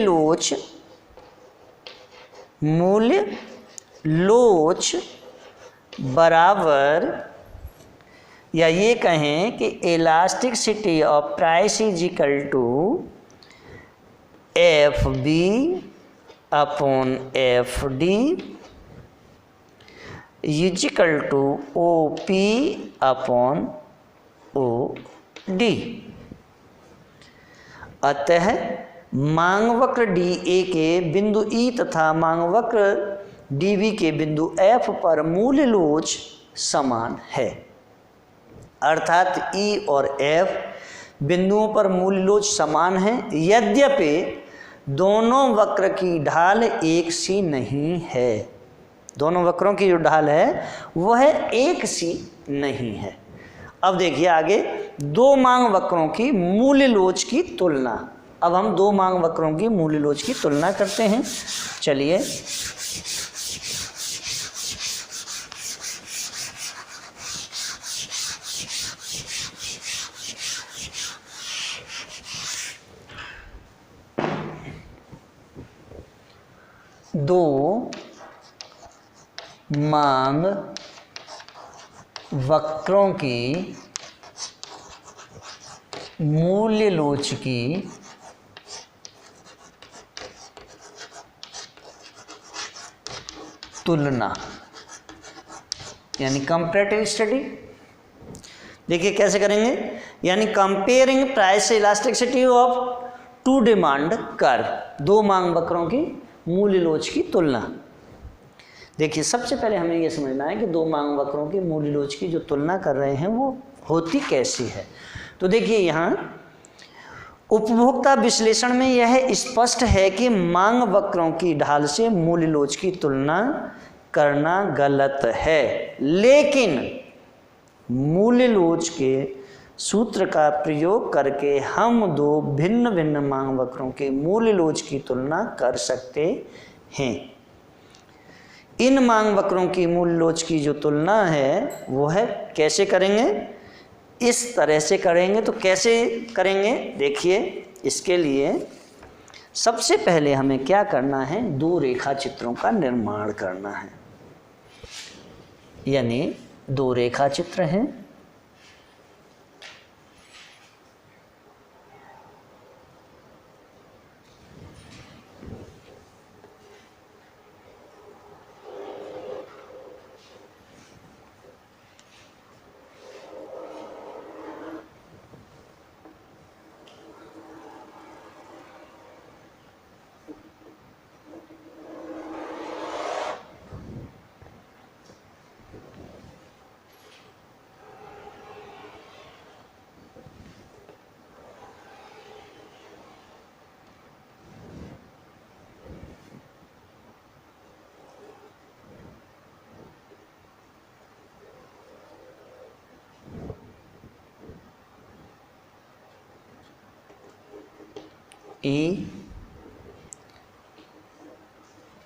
लोच बराबर, या ये कहें कि elasticity of price is equal to FB upon FD is equal to OP upon OD। अतः मांग वक्र DA के बिंदु E तथा मांग वक्र DB के बिंदु F पर मूल्य लोच समान है, अर्थात E और F बिंदुओं पर मूल्य लोच समान है, यद्यपि दोनों वक्र की ढाल एक सी नहीं है। दोनों वक्रों की जो ढाल है वह एक सी नहीं है। अब देखिए आगे, दो मांग वक्रों की मूल्य लोच की तुलना। अब हम दो मांग वक्रों की मूल्य लोच की तुलना करते हैं। चलिए दो मांग वक्रों की मूल्य लोच की तुलना यानी कंपैरेटिव स्टडी। देखिए कैसे करेंगे, यानी comparing price elasticity of two demand curve, दो मांग वक्रों की मूल्य लोच की तुलना। देखिए सबसे पहले हमें यह समझना है कि दो मांग वक्रों की मूल्य लोच की जो तुलना कर रहे हैं वो होती कैसी है। तो देखिए यहाँ उपभोक्ता विश्लेषण में यह स्पष्ट है कि मांग वक्रों की ढाल से मूल्य लोच की तुलना करना गलत है, लेकिन मूल्य लोच के सूत्र का प्रयोग करके हम दो भिन्न भिन्न मांग वक्रों के मूल्य लोच की तुलना कर सकते हैं। इन मांग वक्रों की मूल्य लोच की जो तुलना है वो है कैसे करेंगे, इस तरह से करेंगे। तो कैसे करेंगे, देखिए इसके लिए सबसे पहले हमें क्या करना है, दो रेखा चित्रों का निर्माण करना है। यानी दो रेखा चित्र हैं, ई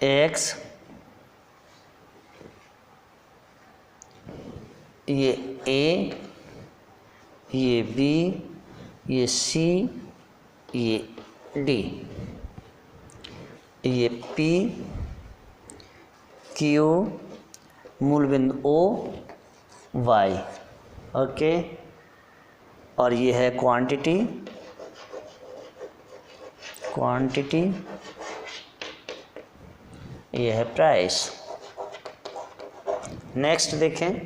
एक्स, ये ए, ये बी, ये सी, ये डी, ये पी क्यू, मूल बिंदु ओ वाई। ओके, और ये है क्वांटिटी, ये है प्राइस। नेक्स्ट देखें,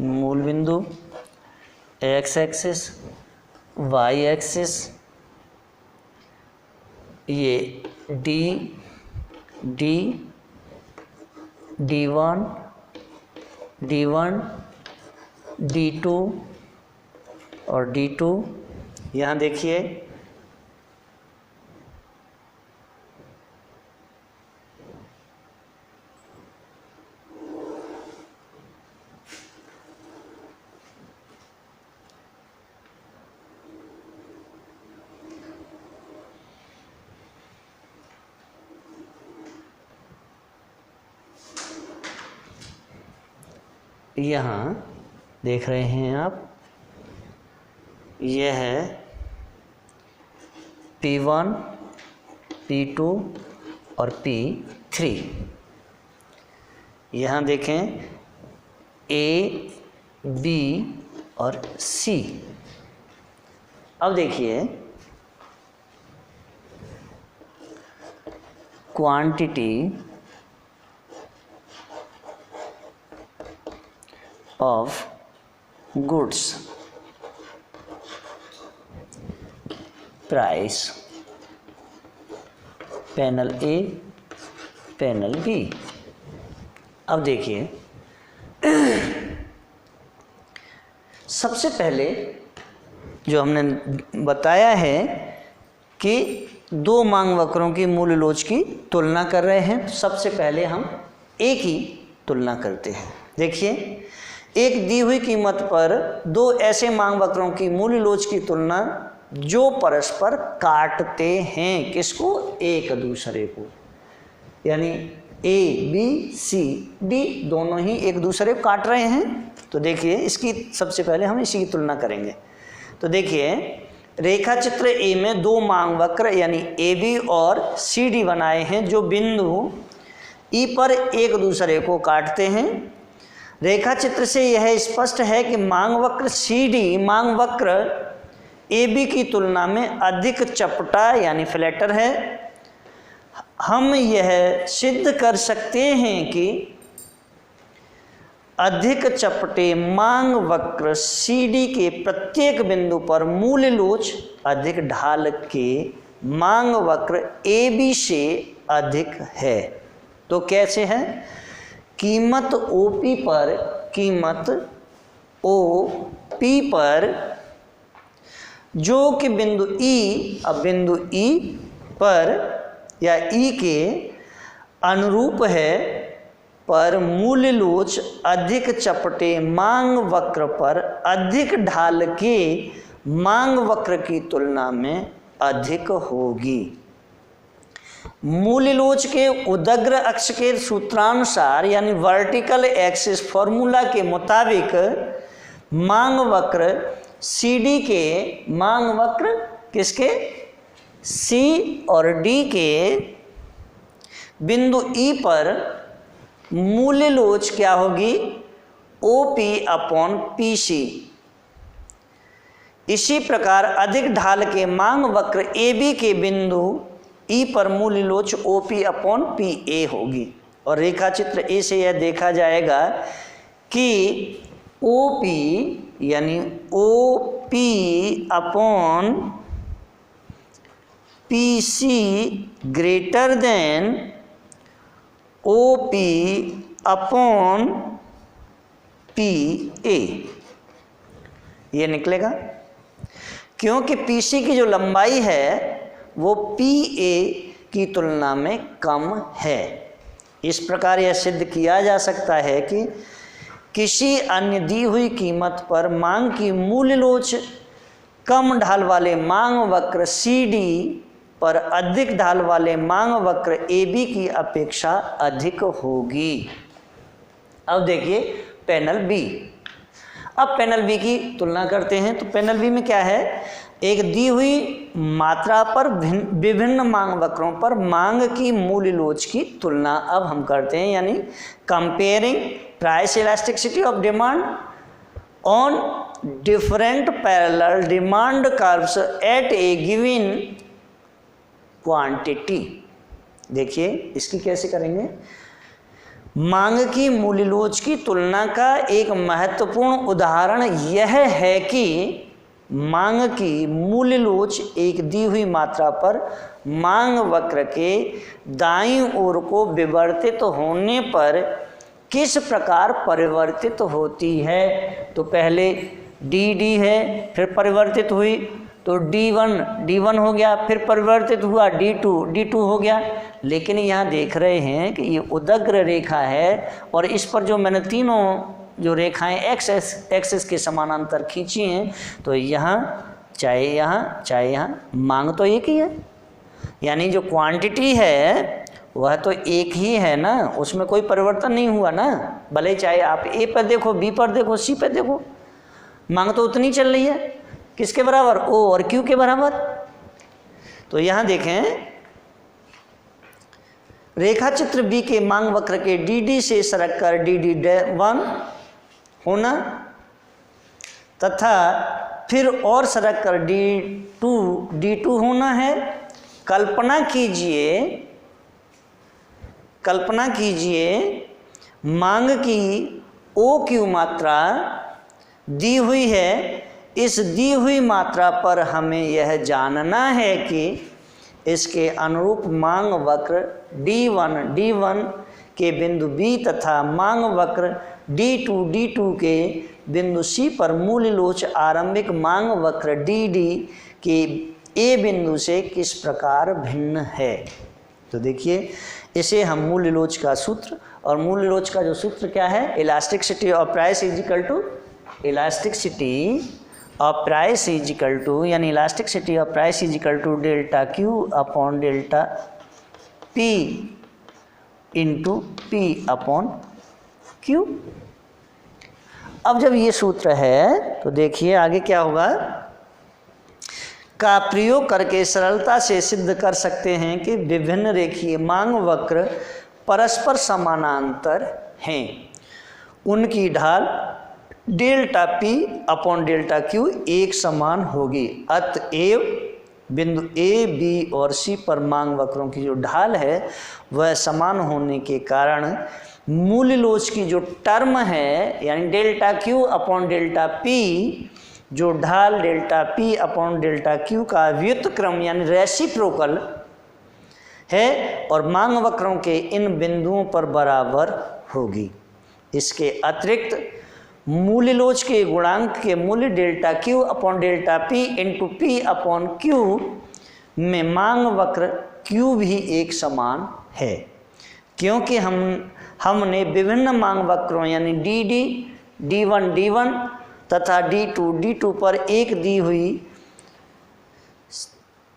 मूल बिंदु एक्स एक्सिस, वाई एक्सिस, ये डी, D1, D2 और D2। यहाँ देखिए यहाँ देख रहे हैं आप, यह है P1, P2 और P3। यहाँ देखें A, B और C। अब देखिए quantity of goods, price, panel A, panel B। अब देखिए सबसे पहले जो हमने बताया है कि दो मांग वक्रों की मूल्य लोच की तुलना कर रहे हैं। सबसे पहले हम एक ही तुलना करते हैं। देखिए, एक दी हुई कीमत पर दो ऐसे मांग वक्रों की मूल्य लोच की तुलना जो परस्पर काटते हैं, किसको? एक दूसरे को। यानी ए बी सी डी दोनों ही एक दूसरे को काट रहे हैं। तो देखिए इसकी सबसे पहले हम इसी की तुलना करेंगे। तो देखिए रेखा चित्र ए में दो मांग वक्र यानी ए बी और सी डी बनाए हैं जो बिंदु ई पर एक दूसरे को काटते हैं। रेखा चित्र से यह स्पष्ट है कि मांग वक्र सी डी मांग वक्र ए बी की तुलना में अधिक चपटा यानी फ्लैटर है। हम यह सिद्ध कर सकते हैं कि अधिक चपटे मांग वक्र सी डी के प्रत्येक बिंदु पर मूल्य लोच अधिक ढाल के मांग वक्र ए बी से अधिक है। तो कैसे है? कीमत OP पर, कीमत OP पर जो कि बिंदु E, अब बिंदु E पर या E के अनुरूप है, पर मूल्य लोच अधिक चपटे मांग वक्र पर अधिक ढाल के मांग वक्र की तुलना में अधिक होगी। मूल्य लोच के उदग्र अक्ष के सूत्रानुसार यानी वर्टिकल एक्सिस फॉर्मूला के मुताबिक मांग वक्र CD के मांग वक्र किसके? C और D के बिंदु E पर मूल्य लोच क्या होगी? OP/PC। इसी प्रकार अधिक ढाल के मांग वक्र AB के बिंदु E पर मूल्य लोच OP/PA होगी। और रेखा चित्र ए से यह देखा जाएगा कि OP यानी OP/PC ग्रेटर देन OP/PA ये निकलेगा। क्योंकि पीसी की जो लंबाई है वो पीए की तुलना में कम है। इस प्रकार यह सिद्ध किया जा सकता है कि किसी अन्य दी हुई कीमत पर मांग की मूल्य लोच कम ढाल वाले मांग वक्र CD पर अधिक ढाल वाले मांग वक्र AB की अपेक्षा अधिक होगी। अब देखिए पैनल बी। अब पैनल बी की तुलना करते हैं। तो पैनल बी में क्या है, एक दी हुई मात्रा पर विभिन्न मांग वक्रों पर मांग की मूल्य लोच की तुलना अब हम करते हैं, यानी comparing price elasticity of demand on different parallel demand curves at a given quantity. देखिए इसकी कैसे करेंगे। मांग की मूल्य लोच की तुलना का एक महत्वपूर्ण उदाहरण यह है कि मांग की मूल्य लोच एक दी हुई मात्रा पर मांग वक्र के दाईं ओर को विवर्तित होने पर किस प्रकार परिवर्तित होती है। तो पहले डी है, फिर परिवर्तित हुई तो D1 हो गया, फिर परिवर्तित हुआ D2 हो गया। लेकिन यहाँ देख रहे हैं कि ये उदग्र रेखा है और इस पर जो मैंने तीनों जो रेखाएं एक्सेस के समानांतर खींची हैं, तो यहाँ चाहे यहाँ मांग तो एक ही है, यानी जो क्वांटिटी है वह तो एक ही है ना, उसमें कोई परिवर्तन नहीं हुआ ना। भले चाहे आप ए पर देखो, बी पर देखो, सी पर देखो, मांग तो उतनी चल रही है। किसके बराबर, ओ और क्यू के बराबर। तो यहाँ देखें रेखा चित्र बी के मांग वक्र के DD से सरक कर DD1 होना तथा फिर और सरक कर D2 होना है। कल्पना कीजिए मांग की OQ मात्रा दी हुई है। इस दी हुई मात्रा पर हमें यह जानना है कि इसके अनुरूप मांग वक्र D1 के बिंदु B तथा मांग वक्र D2 के बिंदु C पर मूल्य लोच आरंभिक मांग वक्र DD के A बिंदु से किस प्रकार भिन्न है। तो देखिए इसे हम मूल्य लोच का सूत्र, और मूल्य लोच का जो सूत्र क्या है, elasticity of price is equal to यानी elasticity of price is equal to delta Q upon delta P into P upon Q। अब जब ये सूत्र है तो देखिए आगे क्या होगा, का प्रयोग करके सरलता से सिद्ध कर सकते हैं कि विभिन्न रेखीय मांग वक्र परस्पर समानांतर हैं। उनकी ढाल delta P upon delta Q एक समान होगी। अतएव बिंदु A, B और C पर मांग वक्रों की जो ढाल है वह समान होने के कारण मूल्य लोच की जो टर्म है, यानी delta Q upon delta P, जो ढाल delta P upon delta Q का व्युत्क्रम यानी रेसिप्रोकल है और मांग वक्रों के इन बिंदुओं पर बराबर होगी। इसके अतिरिक्त मूल्य लोच के गुणांक के मूल्य delta Q upon delta P into P upon Q में मांग वक्र Q भी एक समान है, क्योंकि हमने विभिन्न मांग वक्रों यानी DD, D1 तथा D2 पर एक दी हुई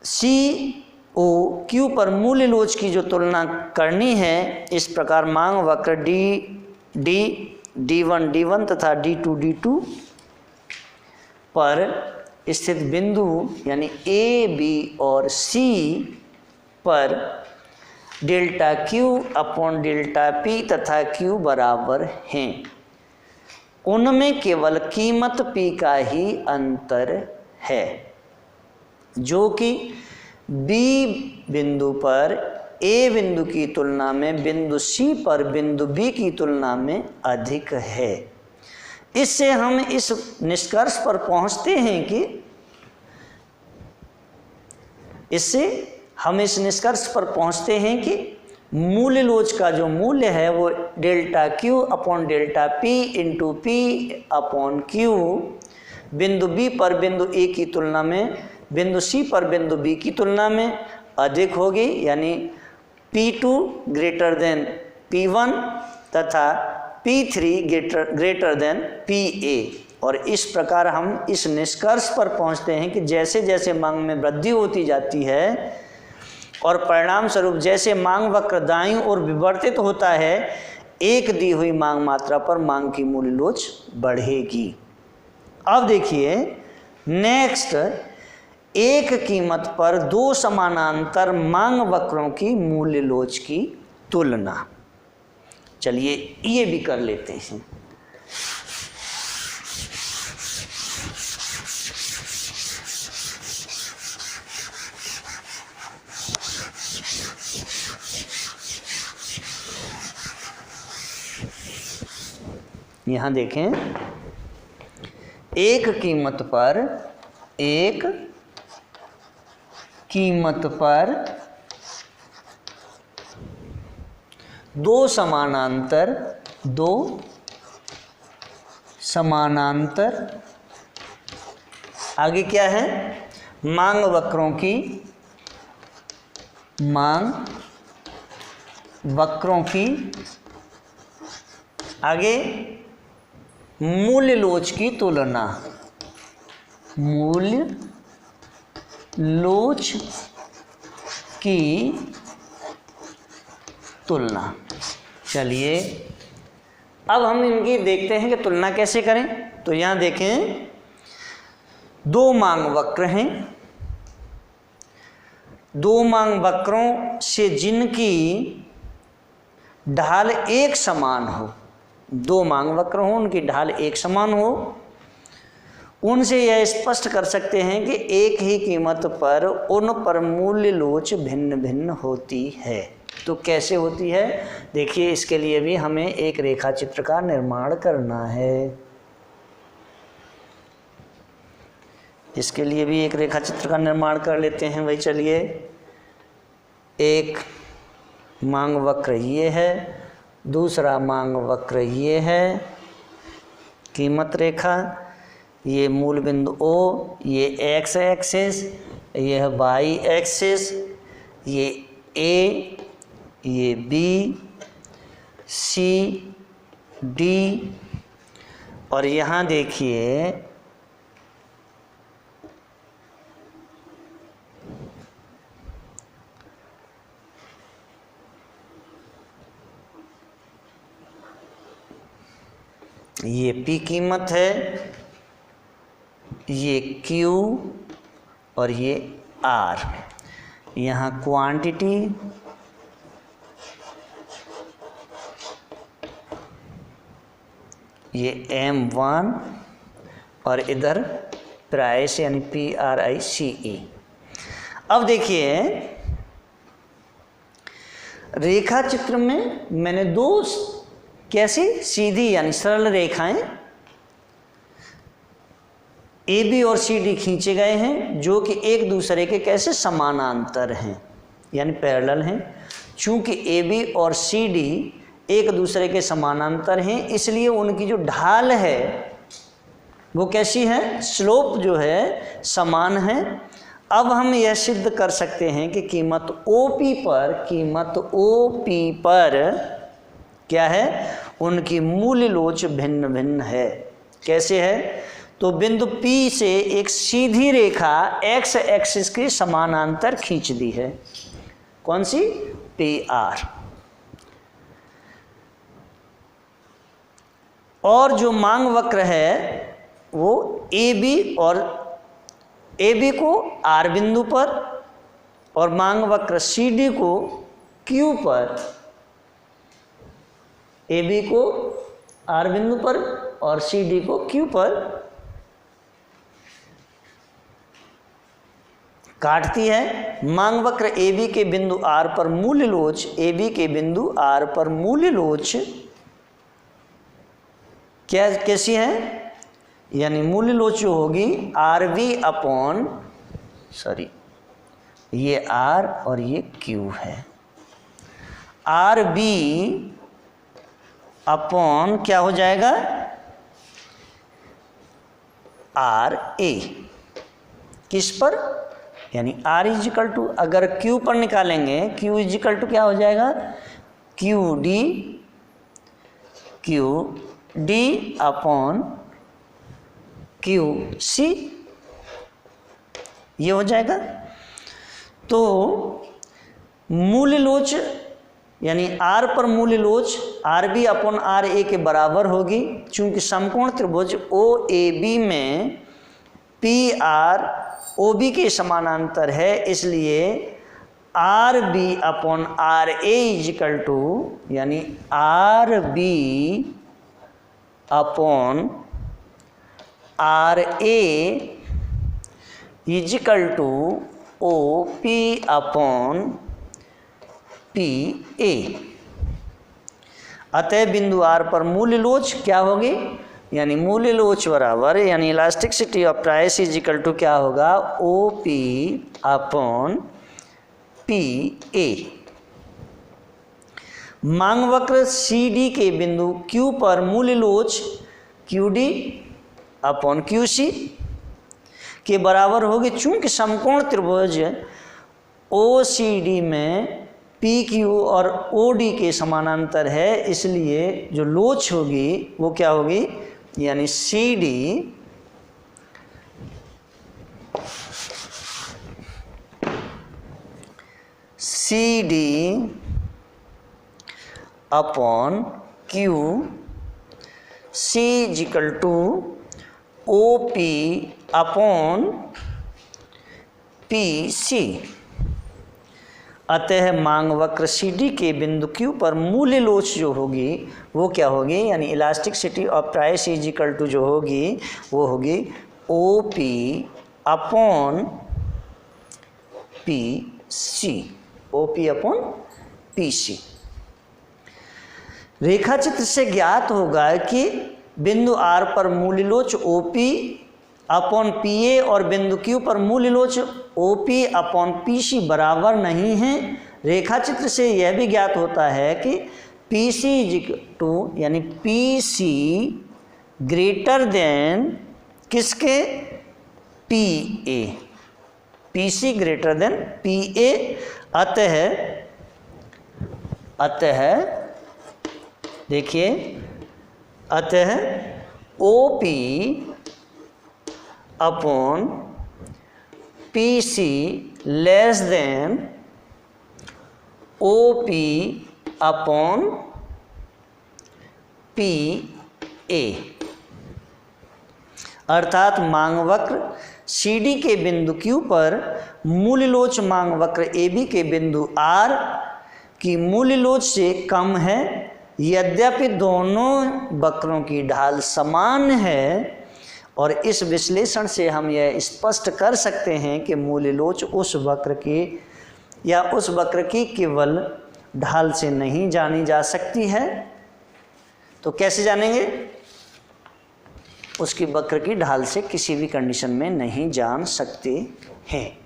COQ पर मूल्य लोच की जो तुलना करनी है, इस प्रकार मांग वक्र D1 तथा D2 पर स्थित बिंदु यानी A, B और C पर delta Q upon delta P तथा Q बराबर हैं। उनमें केवल कीमत P का ही अंतर है, जो कि B बिंदु पर A बिंदु की तुलना में बिंदु C पर बिंदु B की तुलना में अधिक है। इससे हम इस निष्कर्ष पर पहुंचते हैं कि मूल्य लोच का जो मूल्य है वो delta Q upon delta P into P upon Q बिंदु बी पर बिंदु ए की तुलना में बिंदु सी पर बिंदु बी की तुलना में अधिक होगी, यानी P2 ग्रेटर देन P1 तथा P3 ग्रेटर देन PA। और इस प्रकार हम इस निष्कर्ष पर पहुंचते हैं कि जैसे जैसे मांग में वृद्धि होती जाती है और परिणाम स्वरूप जैसे मांग वक्र दाईं ओर विवर्तित होता है, एक दी हुई मांग मात्रा पर मांग की मूल्य लोच बढ़ेगी। अब देखिए नेक्स्ट, एक कीमत पर दो समानांतर मांग वक्रों की मूल्य लोच की तुलना। चलिए ये भी कर लेते हैं। यहां देखें, एक कीमत पर दो समानांतर आगे क्या है, मांग वक्रों की आगे मूल्य लोच की तुलना, मूल्य लोच की तुलना। चलिए अब हम इनकी देखते हैं कि तुलना कैसे करें। तो यहां देखें, दो मांग वक्र हैं, दो मांग वक्रों से जिनकी ढाल एक समान हो, दो मांग वक्र हो उनकी ढाल एक समान हो, उनसे यह स्पष्ट कर सकते हैं कि एक ही कीमत पर उन पर मूल्य लोच भिन्न भिन्न होती है। तो कैसे होती है, देखिए इसके लिए भी हमें एक रेखा चित्र का निर्माण करना है। इसके लिए भी एक रेखा चित्र का निर्माण कर लेते हैं भाई। चलिए, एक मांग वक्र ये है, दूसरा मांग वक्र ये है, कीमत रेखा, ये मूल बिंदु O, ये एक्स एक्सिस, यह वाई एक्सिस, ये A, ये B, C, D, और यहाँ देखिए ये P कीमत है, ये Q और ये R। यहाँ क्वांटिटी, ये M1 और इधर प्राइस यानी PRICE। अब देखिए रेखा चित्र में मैंने दो कैसी सीधी यानी सरल रेखाएं AB और CD खींचे गए हैं जो कि एक दूसरे के कैसे समानांतर हैं यानी पैरेलल हैं। चूंकि AB और CD एक दूसरे के समानांतर हैं, इसलिए उनकी जो ढाल है वो कैसी है, स्लोप जो है समान है। अब हम यह सिद्ध कर सकते हैं कि कीमत OP पर क्या है, उनकी मूल्य लोच भिन्न भिन्न है। कैसे है, तो बिंदु P से एक सीधी रेखा x एक्सिस के समानांतर खींच दी है। कौन सी, PR। और जो मांग वक्र है वो AB और AB को R बिंदु पर और मांग वक्र CD को Q पर, AB को R बिंदु पर और CD को Q पर काटती है। मांग वक्र AB के बिंदु R पर मूल्य लोच, AB के बिंदु R पर मूल्य लोच क्या कैसी है, यानी मूल्य लोच जो होगी RV अपॉन ये R और ये Q है, RB अपॉन क्या हो जाएगा, आर ए। किस पर? यानी R इजिकल टू, अगर Q पर निकालेंगे Q इजिकल टू क्या हो जाएगा? Q D upon Q C, ये हो जाएगा। तो मूल लोच यानी R पर मूल लोच R B upon R A के बराबर होगी। चूंकि समकोण त्रिभुज ओ ए बी में पी आर ओ बी के समानांतर है, इसलिए R B upon R A is equal to, यानी R B upon R A is equal to O P upon P A. अतः बिंदु आर पर मूल लोच क्या होगी? यानी मूल लोच बराबर, यानी elasticity of price is equal to क्या होगा? O P upon P A. मांग वक्र सी डी के बिंदु क्यू पर मूल लोच Q D upon Q C के बराबर होगी। चूंकि समकोण त्रिभुज ओ सी डी में पी क्यू और ओ डी के समानांतर है, इसलिए जो लोच होगी वो क्या होगी? यानी C D upon Q C is equal to O P upon P C. अतः मांग वक्र सी डी के बिंदु क्यू पर मूल लोच जो होगी वो क्या होगी? यानी elasticity of price is equal to जो होगी वो होगी O P upon P C, O P upon P C. रेखाचित्र से ज्ञात होगा कि बिंदु आर पर मूल लोच O P upon P A और बिंदु क्यू पर मूल लोच O P upon P C बराबर नहीं है। रेखाचित्र से यह भी ज्ञात होता है कि पी सी इजिकल टू, यानी पी सी ग्रेटर देन किसके? P A, P C greater than P A. अतः देखिए, अतः O P upon P C less than O P upon P A. अर्थात मांग वक्र सी डी के बिंदु क्यू पर मूल लोच मांग वक्र ए बी के बिंदु आर की मूल लोच से कम है। यद्यपि दोनों वक्रों की ढाल समान है, और इस विश्लेषण से हम यह स्पष्ट कर सकते हैं कि मूल लोच उस वक्र के या उस वक्र की केवल ढाल से नहीं जानी जा सकती है। तो कैसे जानेंगे? उसकी वक्र की ढाल से किसी भी कंडीशन में नहीं जान सकते हैं।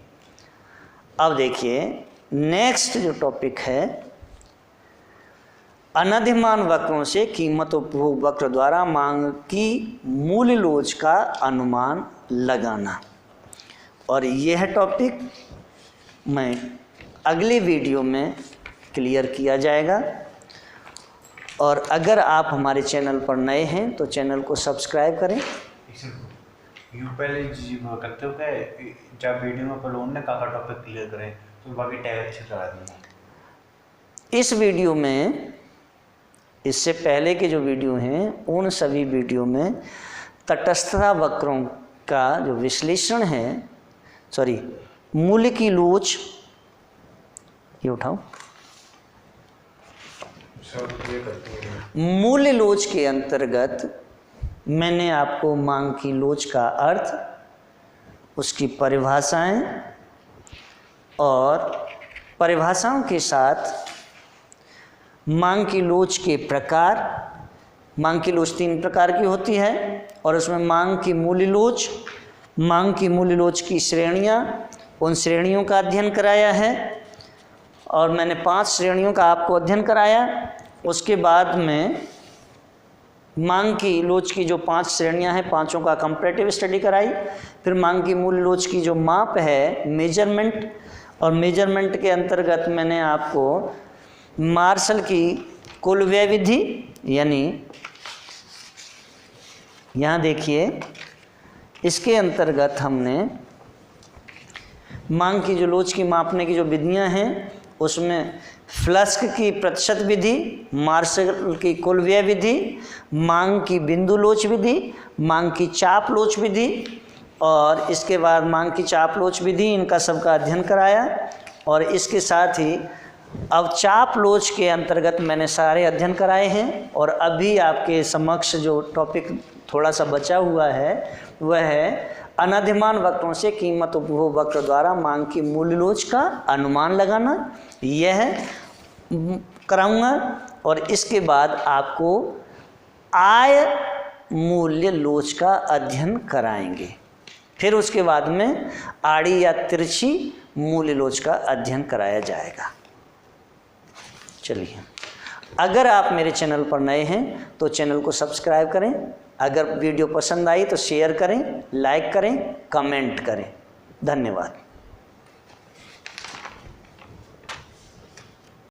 अब देखिए नेक्स्ट जो टॉपिक है, अनधिमान वक्रों से कीमत उपभोग वक्र द्वारा मांग की मूल लोच का अनुमान लगाना। और यह टॉपिक मैं अगले वीडियो में क्लियर किया जाएगा। और अगर आप हमारे चैनल पर नए हैं तो चैनल को सब्सक्राइब करें। पहले करते हो क्या जब वीडियो में पहले उन्होंने का टॉपिक क्लियर करें तो बाकी टैग अच्छे करा देंगे। इस वीडियो में, इससे पहले के जो वीडियो हैं उन सभी वीडियो में तटस्थता वक्रों का जो विश्लेषण है, मूल की लोच, ये उठाओ, मूल लोच के अंतर्गत मैंने आपको मांग की लोच का अर्थ, उसकी परिभाषाएं और परिभाषाओं के साथ मांग की लोच के प्रकार, मांग की लोच 3 प्रकार की होती है और उसमें मांग की मूल लोच, मांग की मूल लोच की श्रेणियां, उन श्रेणियों का अध्ययन कराया है। और मैंने 5 श्रेणियों का आपको अध्ययन कराया। उसके बाद में मांग की लोच की जो 5 श्रेणियां हैं, पांचों का कंपैरेटिव स्टडी कराई। फिर मांग की मूल लोच की जो माप है मेजरमेंट, और मेजरमेंट के अंतर्गत मैंने आपको मार्शल की कुल व्यय विधि, यानी यहाँ देखिए इसके अंतर्गत हमने मांग की जो लोच की मापने की जो विधियां हैं उसमें फ्लस्क की प्रतिशत विधि, मार्शल की कुल व्यय विधि, मांग की बिंदु लोच विधि, मांग की चाप लोच विधि, और इसके बाद मांग की चाप लोच विधि, इनका सबका अध्ययन कराया। और इसके साथ ही अब चाप लोच के अंतर्गत मैंने सारे अध्ययन कराए हैं। और अभी आपके समक्ष जो टॉपिक थोड़ा सा बचा हुआ है वह है अनधिमान वक्रों से कीमत उपभोग वक्र द्वारा मांग की मूल्य लोच का अनुमान लगाना, यह कराऊंगा। और इसके बाद आपको आय मूल्य लोच का अध्ययन कराएंगे। फिर उसके बाद में आड़ी या तिरछी मूल्य लोच का अध्ययन कराया जाएगा। चलिए, अगर आप मेरे चैनल पर नए हैं तो चैनल को सब्सक्राइब करें। अगर वीडियो पसंद आई तो शेयर करें, लाइक करें, कमेंट करें। धन्यवाद।